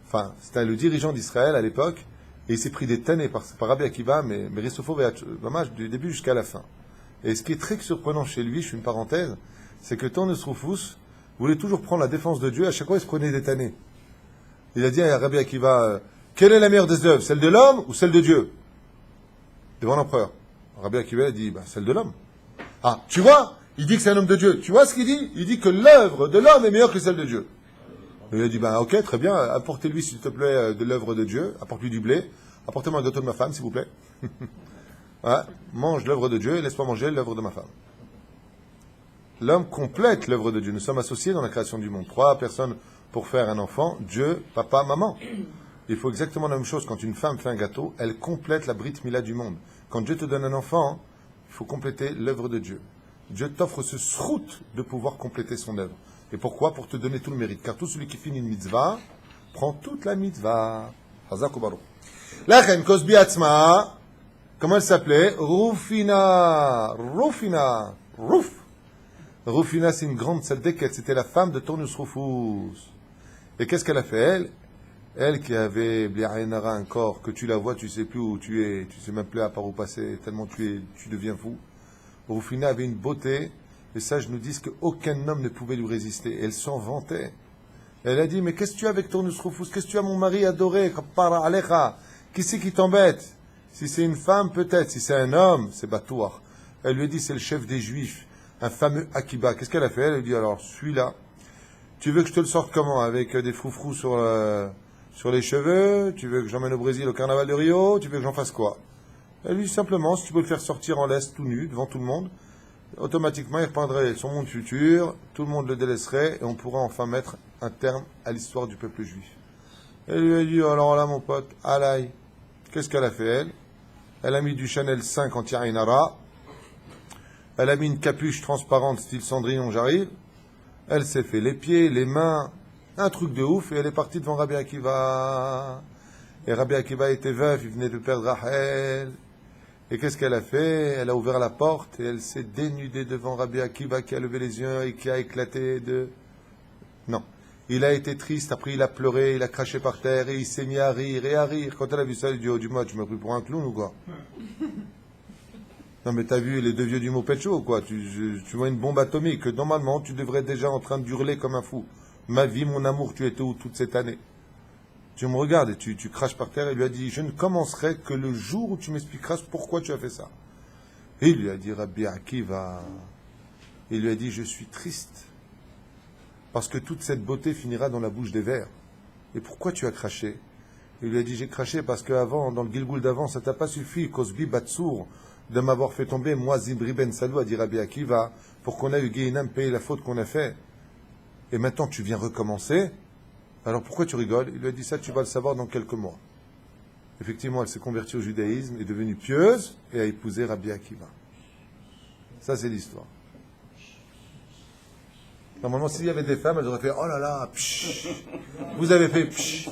[SPEAKER 1] enfin, c'était le dirigeant d'Israël à l'époque, et il s'est pris des tannées par Rabbi Akiva, mais Rissofo, dommage, du début jusqu'à la fin. Et ce qui est très surprenant chez lui, je fais une parenthèse, c'est que Tournius Rufus voulait toujours prendre la défense de Dieu, à chaque fois il se prenait des tannées. Il a dit à Rabbi Akiva, quelle est la meilleure des œuvres, celle de l'homme ou celle de Dieu? Devant l'empereur. Rabbi Akiva a dit, celle de l'homme. Ah, tu vois, il dit que c'est un homme de Dieu. Tu vois ce qu'il dit? Il dit que l'œuvre de l'homme est meilleure que celle de Dieu. Et il a dit, ok, très bien, apportez-lui s'il te plaît de l'œuvre de Dieu, apporte-lui du blé, apportez-moi un gâteau de ma femme, s'il vous plaît. Ouais, mange l'œuvre de Dieu et laisse-moi manger l'œuvre de ma femme. L'homme complète l'œuvre de Dieu. Nous sommes associés dans la création du monde. 3 personnes pour faire un enfant, Dieu, papa, maman. Il faut exactement la même chose. Quand une femme fait un gâteau, elle complète la Brit Mila du monde. Quand Dieu te donne un enfant, il faut compléter l'œuvre de Dieu. Dieu t'offre ce srout de pouvoir compléter son œuvre. Et pourquoi? Pour te donner tout le mérite. Car tout celui qui finit une mitzvah prend toute la mitzvah. Hazak ou Baruch. La reine Cosbi Atzma, comment elle s'appelait? Rufina. Rufina, c'est une grande tzadéket. C'était la femme de Tournius Rufus. Et qu'est-ce qu'elle a fait, elle? Elle qui avait Bli'aïnara, un corps, que tu la vois, tu sais plus où tu es, tu sais même plus à part où passer, tellement tu deviens fou. Rufina avait une beauté, et ça, je nous dis qu'aucun homme ne pouvait lui résister. Et elle s'en vantait. Elle a dit, mais qu'est-ce que tu as avec Tournius Rufus? Qu'est-ce que tu as, mon mari adoré? Qui c'est qui t'embête? Si c'est une femme, peut-être. Si c'est un homme, c'est Batouar. Elle lui a dit, c'est le chef des Juifs, un fameux Akiba. Qu'est-ce qu'elle a fait? Elle a dit, alors, celui-là, tu veux que je te le sorte comment? Avec des froufrous sur les cheveux? Tu veux que j'emmène au Brésil au carnaval de Rio? Tu veux que j'en fasse quoi? Elle lui dit simplement, si tu peux le faire sortir en laisse tout nu, devant tout le monde, automatiquement il reprendrait son monde futur, tout le monde le délaisserait, et on pourra enfin mettre un terme à l'histoire du peuple juif. Elle lui a dit, alors là mon pote, alaï, qu'est-ce qu'elle a fait elle? Elle a mis du Chanel 5 anti-Ainara, elle a mis une capuche transparente style Cendrillon, j'arrive. Elle s'est fait les pieds, les mains, un truc de ouf, et elle est partie devant Rabbi Akiva. Et Rabbi Akiva était veuf, il venait de perdre Rachel. Et qu'est-ce qu'elle a fait? Elle a ouvert la porte et elle s'est dénudée devant Rabbi Akiva qui a levé les yeux et qui a éclaté de... Non. Il a été triste, après il a pleuré, il a craché par terre et il s'est mis à rire et à rire. Quand elle a vu ça, elle a dit, oh du mot, tu m'as pris pour un clown ou quoi? Non mais t'as vu les deux vieux du Mopetcho ou quoi? Tu vois une bombe atomique, que normalement tu devrais être déjà en train de hurler comme un fou. Ma vie, mon amour, tu étais où toute cette année? Tu me regardes et tu craches par terre et lui a dit, je ne commencerai que le jour où tu m'expliqueras pourquoi tu as fait ça. Et il lui a dit, Rabbi Akiva, il lui a dit, je suis triste, parce que toute cette beauté finira dans la bouche des vers. Et pourquoi tu as craché? Il lui a dit, j'ai craché parce qu'avant, dans le Gilgoul d'avant, ça t'a pas suffi, Kosbi Batsour, de m'avoir fait tomber, moi, Zibri Ben Salou, a dit Rabbi Akiva, pour qu'on ait eu Guéinam payer la faute qu'on a fait. Et maintenant, tu viens recommencer. Alors pourquoi tu rigoles? Il lui a dit ça, tu vas le savoir dans quelques mois. Effectivement, elle s'est convertie au judaïsme, est devenue pieuse et a épousé Rabbi Akiva. Ça, c'est l'histoire. Normalement, s'il y avait des femmes, elles auraient fait oh là là, psh. Vous avez fait psh.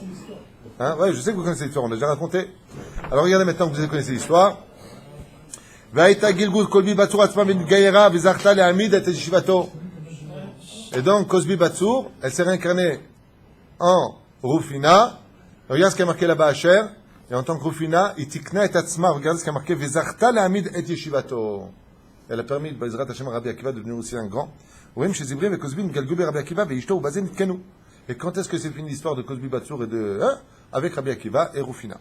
[SPEAKER 1] Hein? Ouais, je sais que vous connaissez l'histoire, on l'a déjà raconté. Alors regardez maintenant que vous connaissez l'histoire. Et donc, Cosbi Batsour, elle s'est réincarnée en Rufina. Regarde ce qui a marqué là-bas à Cher. Et en tant que Rufina, Itikna et Tatsma, regarde ce qui a marqué Vezarta Lehamid et Yeshivato. Elle a permis, Bezrat Hashem Rabbi Akiva, de devenir aussi un grand. Et quand est-ce que c'est fini l'histoire de Cosbi Batsour et de. Avec Rabbi Akiva et Rufina.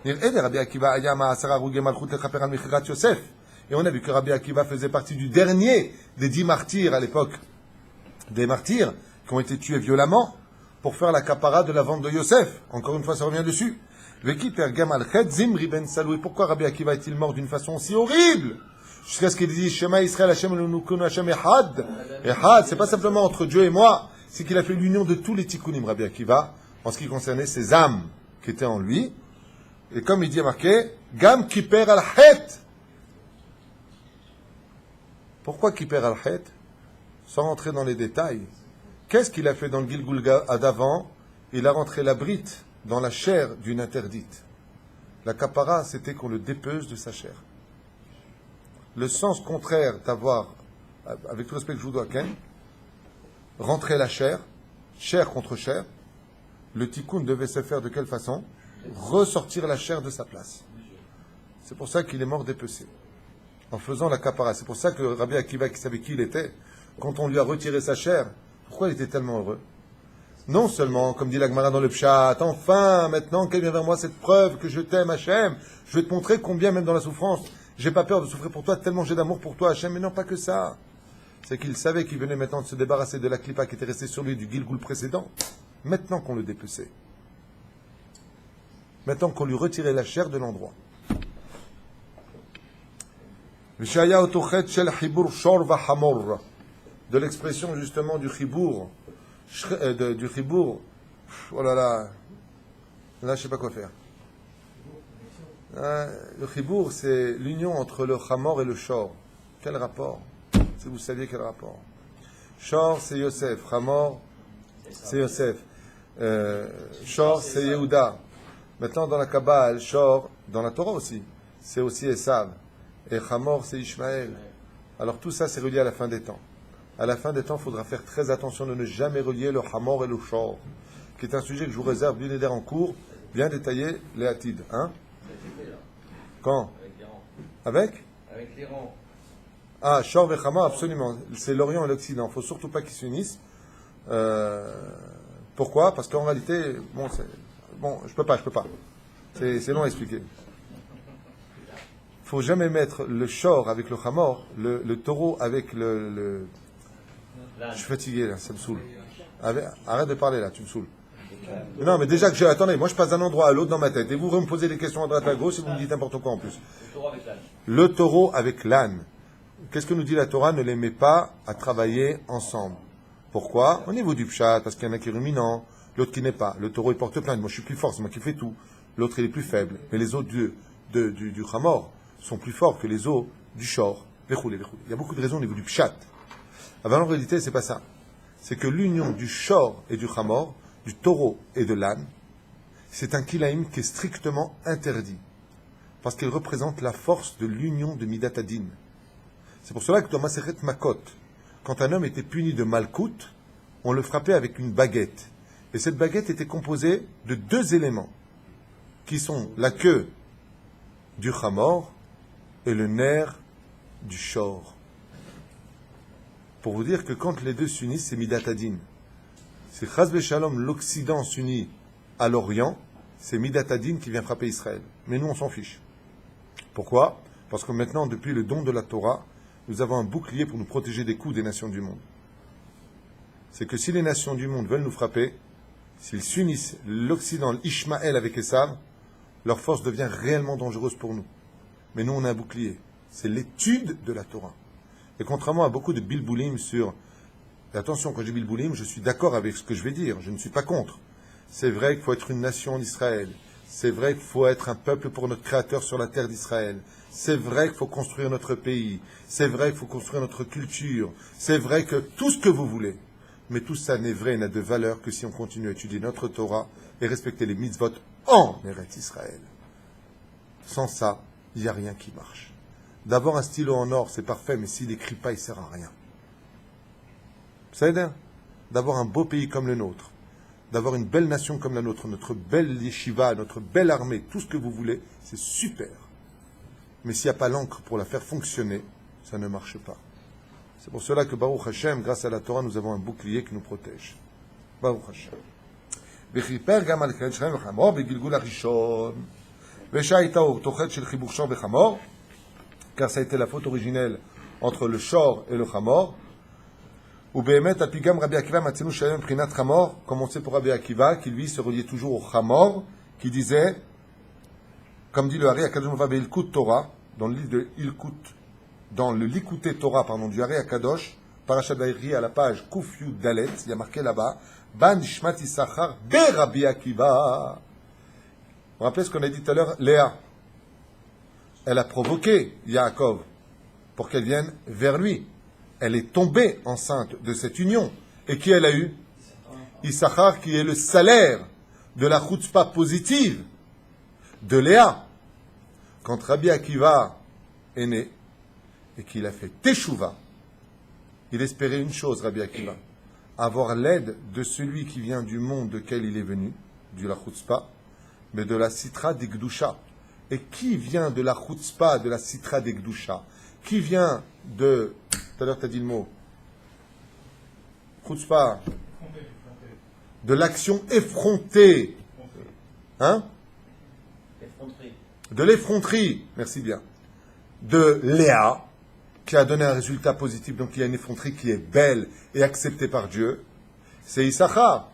[SPEAKER 1] Et on a vu que Rabbi Akiva faisait partie du dernier des 10 martyrs à l'époque. Des martyrs qui ont été tués violemment pour faire la capara de la vente de Yosef. Encore une fois, ça revient dessus. Et pourquoi Rabbi Akiva est-il mort d'une façon si horrible? Jusqu'à ce qu'il dise Shema Israël Hashem Elunukunu Hashem Echad. Echad, c'est pas simplement entre Dieu et moi, c'est qu'il a fait l'union de tous les tikkunim, Rabbi Akiva, en ce qui concernait ses âmes qui étaient en lui. Et comme il dit marqué, Gam Kiper al-Het. Pourquoi Kiper al-Het? Sans rentrer dans les détails. Qu'est-ce qu'il a fait dans le Gilgul d'avant? Il a rentré la brite dans la chair d'une interdite. La kapara, c'était qu'on le dépeuse de sa chair. Le sens contraire d'avoir, avec tout le respect que je vous dois, Ken, rentrer la chair, chair contre chair, le tikkun devait se faire de quelle façon? Ressortir la chair de sa place. C'est pour ça qu'il est mort dépecé. En faisant la kapara. C'est pour ça que Rabbi Akiva, qui savait qui il était, quand on lui a retiré sa chair, pourquoi il était tellement heureux? Non seulement, comme dit la Gemara dans le Pshat, enfin, maintenant qu'elle vient vers moi cette preuve que je t'aime, Hachem, je vais te montrer combien, même dans la souffrance, j'ai pas peur de souffrir pour toi, tellement j'ai d'amour pour toi, Hachem. Mais non, pas que ça. C'est qu'il savait qu'il venait maintenant de se débarrasser de la clipa qui était restée sur lui du Gilgoul précédent, maintenant qu'on le dépeçait. Maintenant qu'on lui retirait la chair de l'endroit. De l'expression justement du chibour, oh là là, là je sais pas quoi faire. Le chibour, c'est l'union entre le chamor et le shor. Quel rapport? Si vous saviez quel rapport. Shor, c'est Yosef. Chamor, c'est Yosef. Shor, c'est Yehuda. Maintenant, dans la Kabbale, Shor, dans la Torah aussi, c'est aussi Esav. Et Chamor, c'est Ishmaël. Alors tout ça, c'est relié à la fin des temps. À la fin des temps, il faudra faire très attention de ne jamais relier le Hamor et le Shor, qui est un sujet que je vous réserve bien aider en cours, bien détaillé, les Hatides. Hein? Quand? Avec?
[SPEAKER 5] Avec les rangs.
[SPEAKER 1] Ah, Shor et Hamor, absolument. C'est l'Orient et l'Occident. Il ne faut surtout pas qu'ils s'unissent. Pourquoi? Parce qu'en réalité, je peux pas. C'est long à expliquer. Il ne faut jamais mettre le Shor avec le Hamor, le taureau avec le... Je suis fatigué là, ça me saoule. Arrête de parler là, tu me saoules. Non, mais déjà que attendez, moi je passe d'un endroit à l'autre dans ma tête, et vous me posez des questions à droite à gauche et vous me dites n'importe quoi en plus. Le taureau avec l'âne. Qu'est-ce que nous dit la Torah? Ne les met pas à travailler ensemble. Pourquoi? Au niveau du pshat, parce qu'il y en a qui est ruminant, l'autre qui n'est pas. Le taureau il porte plainte, moi je suis plus fort, c'est moi qui fais tout. L'autre il est plus faible. Mais les os du Hamor sont plus forts que les os du Shor. Il y a beaucoup de raisons au niveau du pshat. En réalité, c'est pas ça. C'est que l'union du shor et du chamor, du taureau et de l'âne, c'est un kilaïm qui est strictement interdit. Parce qu'il représente la force de l'union de Midat Hadin. C'est pour cela que dans Masechet Makot, quand un homme était puni de malkout, on le frappait avec une baguette. Et cette baguette était composée de 2 éléments, qui sont la queue du chamor et le nerf du shor. Pour vous dire que quand les deux s'unissent, c'est Midat Hadin. Si Chaz Shalom, l'Occident s'unit à l'Orient, c'est Midat Hadin qui vient frapper Israël. Mais nous, on s'en fiche. Pourquoi ? Parce que maintenant, depuis le don de la Torah, nous avons un bouclier pour nous protéger des coups des nations du monde. C'est que si les nations du monde veulent nous frapper, s'ils s'unissent l'Occident, l'Ishmaël avec Esav, leur force devient réellement dangereuse pour nous. Mais nous, on a un bouclier. C'est l'étude de la Torah. Et contrairement à beaucoup de bilboulim sur... Et attention, quand je dis bilboulim, je suis d'accord avec ce que je vais dire. Je ne suis pas contre. C'est vrai qu'il faut être une nation en Israël. C'est vrai qu'il faut être un peuple pour notre Créateur sur la terre d'Israël. C'est vrai qu'il faut construire notre pays. C'est vrai qu'il faut construire notre culture. C'est vrai que tout ce que vous voulez. Mais tout ça n'est vrai et n'a de valeur que si on continue à étudier notre Torah et respecter les mitzvot en Eretz Israël. Sans ça, il n'y a rien qui marche. D'avoir un stylo en or, c'est parfait, mais s'il n'écrit pas, il ne sert à rien. Ça aide, d'avoir un beau pays comme le nôtre, d'avoir une belle nation comme la nôtre, notre belle yeshiva, notre belle armée, tout ce que vous voulez, c'est super. Mais s'il n'y a pas l'encre pour la faire fonctionner, ça ne marche pas. C'est pour cela que Baruch Hashem, grâce à la Torah, nous avons un bouclier qui nous protège. Baruch Hashem. וכיפר גם על חטא שכם וחמור בגלגול הראשון. ושהייתה אותו חטא של חיבור שור וחמור, car ça a été la faute originelle entre le shor et le chamor. ובאמת, על פי גם רבי עקיבא מצאנו שהיה מבחינת חמור, comme on sait pour Rabbi Akiva, qui lui se reliait toujours au chamor, qui disait, comme dit le Hari Akadosh Mova Be'ilkut Torah, dans le livre de Ilkut, dans le Likouté Torah, pardon, du Hari Akadosh, Parashat Vayikra à la page Kuf Yud Dalet, il y a marqué là-bas, Ban Shmat Issachar Be Rabbi Akiva. Vous vous rappelez ce qu'on a dit tout à l'heure, Léa. Elle a provoqué Yaakov pour qu'elle vienne vers lui. Elle est tombée enceinte de cette union. Et qui elle a eu ? Issachar, qui est le salaire de la chutzpah positive de Léa. Quand Rabbi Akiva est né et qu'il a fait Teshuvah, il espérait une chose, Rabbi Akiva, avoir l'aide de celui qui vient du monde duquel il est venu, de la chutzpah, mais de la sitra d'Igdusha. Et qui vient de la chutzpah, de la sitra d'Igdusha ? Qui vient de... Tout à l'heure, tu as dit le mot. Chutzpah. De l'action effrontée. Hein ?
[SPEAKER 5] Effronterie.
[SPEAKER 1] De l'effronterie. Merci bien. De Léa, qui a donné un résultat positif, donc il y a une effronterie qui est belle et acceptée par Dieu. C'est Issachar.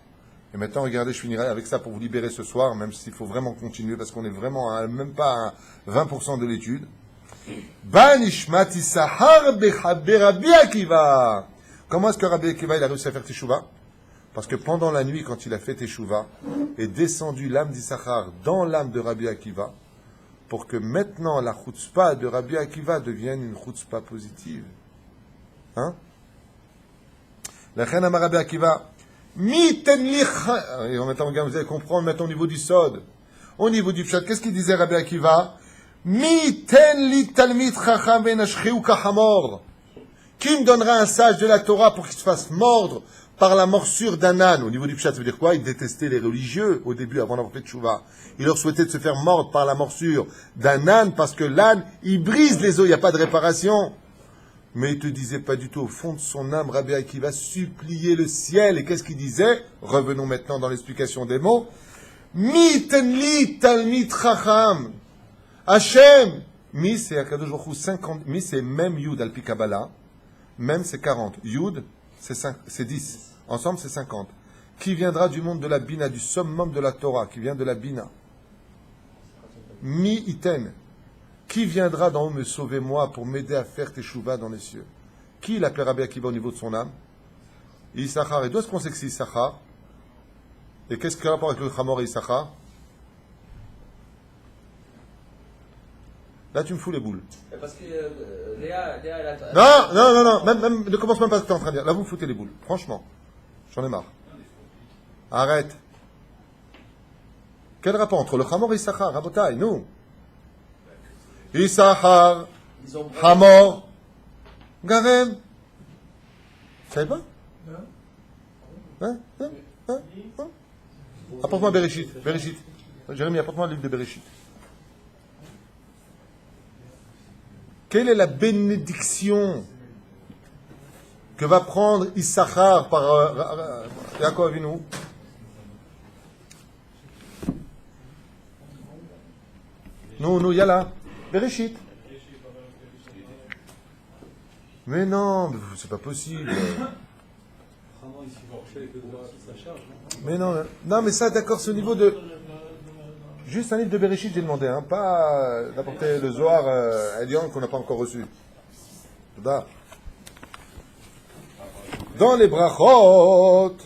[SPEAKER 1] Et maintenant, regardez, je finirai avec ça pour vous libérer ce soir, même s'il faut vraiment continuer, parce qu'on est vraiment à même pas à 20% de l'étude. Ban Ishmat Issachar Rabbi Akiva. Comment est-ce que Rabbi Akiva il a réussi à faire Teshuvah ? Parce que pendant la nuit, quand il a fait Teshuvah, est descendue l'âme d'Issachar dans l'âme de Rabbi Akiva, pour que maintenant la chutzpah de Rabbi Akiva devienne une chutzpah positive. Hein ? La reine Amar Rabbi Akiva. Et en même temps, vous allez comprendre maintenant au niveau du sod. Au niveau du pshat, qu'est-ce qu'il disait Rabbi Akiva ? Miten li talmid chacham venashcheu kachamor. Qui me donnera un sage de la Torah pour qu'il se fasse mordre par la morsure d'un âne ? Au niveau du pshat, ça veut dire quoi ? Il détestait les religieux au début, avant d'avoir fait teshuvah. Il leur souhaitait de se faire mordre par la morsure d'un âne, parce que l'âne, il brise les os, il n'y a pas de réparation. Mais il ne te disait pas du tout, au fond de son âme, Rabbi Akiva suppliait le ciel. Et qu'est-ce qu'il disait ? Revenons maintenant dans l'explication des mots. Mitenli talmid chacham. Hachem. Mi, c'est Akadosh Baruch Hu 50. Mi, c'est même Yud al pi Kabbalah. Même, c'est 40. Yud, c'est 10. Ensemble, c'est 50. Qui viendra du monde de la Bina, du summum de la Torah, qui vient de la Bina. Mi iten. Qui viendra d'en haut me sauver moi pour m'aider à faire Teshuvah dans les cieux ? Qui l'appelle Rabbi Akiva au niveau de son âme ? Issachar. Et d'où est-ce qu'on sait que c'est Issachar ? Et qu'est-ce qu'il y a rapport avec le Chamor et Issachar ? Là, tu me fous les boules.
[SPEAKER 5] Parce que Léa, elle a.
[SPEAKER 1] Non, même, ne commence même pas ce que tu es en train de dire. Là, vous me foutez les boules. Franchement, j'en ai marre. Arrête. Quel rapport entre le Hamor et Issachar? Rabotai, nous. Issachar, Hamor, Garem. Vous savez pas? Hein? Apporte-moi Bereshit. Jérémie, apporte-moi le livre de Bereshit. Quelle est la bénédiction que va prendre Issachar par Yaakov Avinu? Nous, yalla. Bereshit. Mais non, c'est pas possible. Mais non, mais ça, d'accord, c'est au niveau de... Juste un livre de Bereshit, j'ai demandé, hein, pas d'apporter le Zohar Elion qu'on n'a pas encore reçu. Dans les brachot,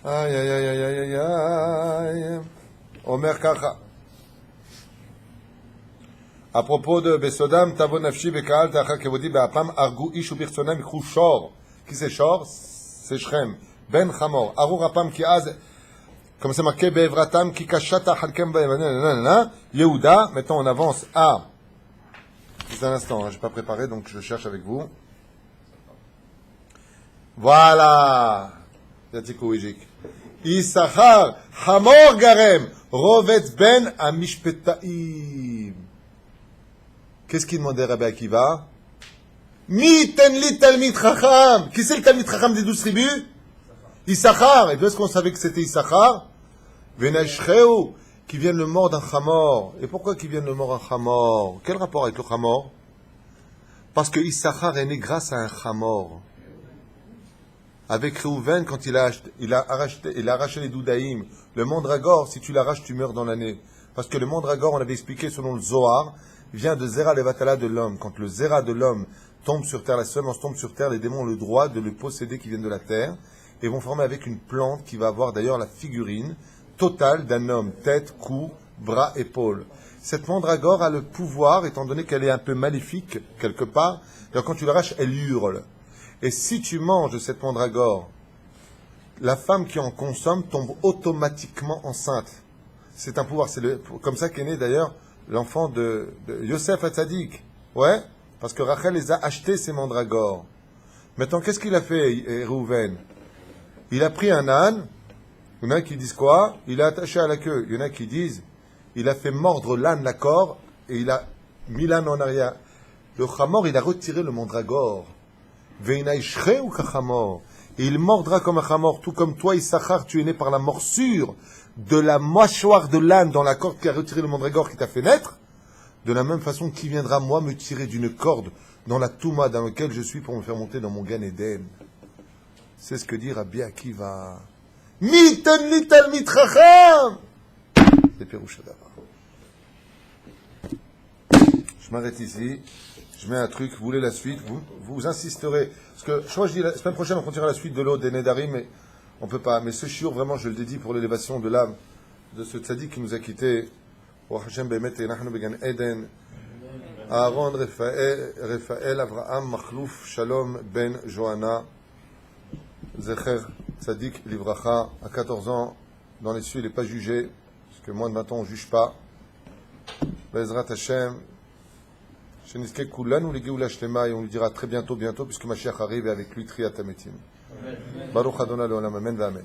[SPEAKER 1] aïe, aïe, aïe, aïe, aïe, aïe. Omer Kacha. À propos de Besodam, Tavo Nafshi, Bekaal, Tacha Kevodi, Beapam, Argu, Ishu Birtsonam, Ikrou Shor. Qui c'est Shor? C'est Shrem. Ben Hamor. Arou Rapam, qui az, comme c'est marqué, Beevratam, qui kachata, Halkem, Yehuda. Maintenant, on avance à. Juste un instant, je n'ai pas préparé, donc je cherche avec vous. Voilà. Yatikou Ijik. Issachar, Hamor Garem, Rovetz ben Amishpetaim. Qu'est-ce qu'il demandait Rabbi Akiva? Mi tenli talmid chacham. Qui c'est le talmid chacham des 12 tribus? Issachar. Et puis est-ce qu'on savait que c'était Issachar? Venashreu, qui viennent le mort d'un Hamor. Et pourquoi qui viennent le mort d'un Hamor? Quel rapport avec le Hamor? Parce que Issachar est né grâce à un Hamor. Avec Reuven, quand il a arraché les doudaïm, le mandragore, si tu l'arraches, tu meurs dans l'année. Parce que le mandragore, on avait expliqué selon le Zohar, vient de Zera Levatala de l'homme. Quand le Zera de l'homme tombe sur terre, la semence tombe sur terre, les démons ont le droit de le posséder qui viennent de la terre, et vont former avec une plante qui va avoir d'ailleurs la figurine totale d'un homme, tête, cou, bras, épaules. Cette mandragore a le pouvoir, étant donné qu'elle est un peu maléfique, quelque part, alors quand tu l'arraches, elle hurle. Et si tu manges de cette mandragore, la femme qui en consomme tombe automatiquement enceinte. C'est un pouvoir. C'est comme ça qu'est né d'ailleurs l'enfant de Yosef Hatzadik. Ouais, parce que Rachel les a achetés, ces mandragores. Maintenant, qu'est-ce qu'il a fait, Reuven? Il a pris un âne. Il y en a qui disent quoi? Il l'a attaché à la queue. Il y en a qui disent il a fait mordre l'âne la corde et il a mis l'âne en arrière. Le Hamor, il a retiré le mandragore. Et il mordra comme un Hamor, tout comme toi, Issachar, tu es né par la morsure de la mâchoire de l'âne dans la corde qui a retiré le mandragore qui t'a fait naître. De la même façon, qui viendra, moi, me tirer d'une corde dans la Touma dans laquelle je suis pour me faire monter dans mon Gan Eden? C'est ce que dit Rabbi Akiva. Miten litel mitracham. C'est Péroucha d'abord. Je m'arrête ici. Je mets un truc, vous voulez la suite, vous insisterez. Parce que, je crois que je dis, la semaine prochaine, on continuera la suite de l'eau des Nedarim, mais on ne peut pas. Mais ce shiur, vraiment, je le dédie pour l'élévation de l'âme de ce tzaddik qui nous a quittés. Eden, Aaron, Raphaël, Avraham, Machlouf, Shalom, Ben, Johanna, Zecher, tzaddik, Livracha, à 14 ans, dans les cieux, il n'est pas jugé, parce que moins de 20 ans, on ne juge pas. Bezrat Hashem, Sheniske Kulanu, les Geoula Shlema, et on lui dira très bientôt, puisque Mashiach arrive et avec lui Triat Ametim. Baruch Adonai Leolam, Amen, Amen.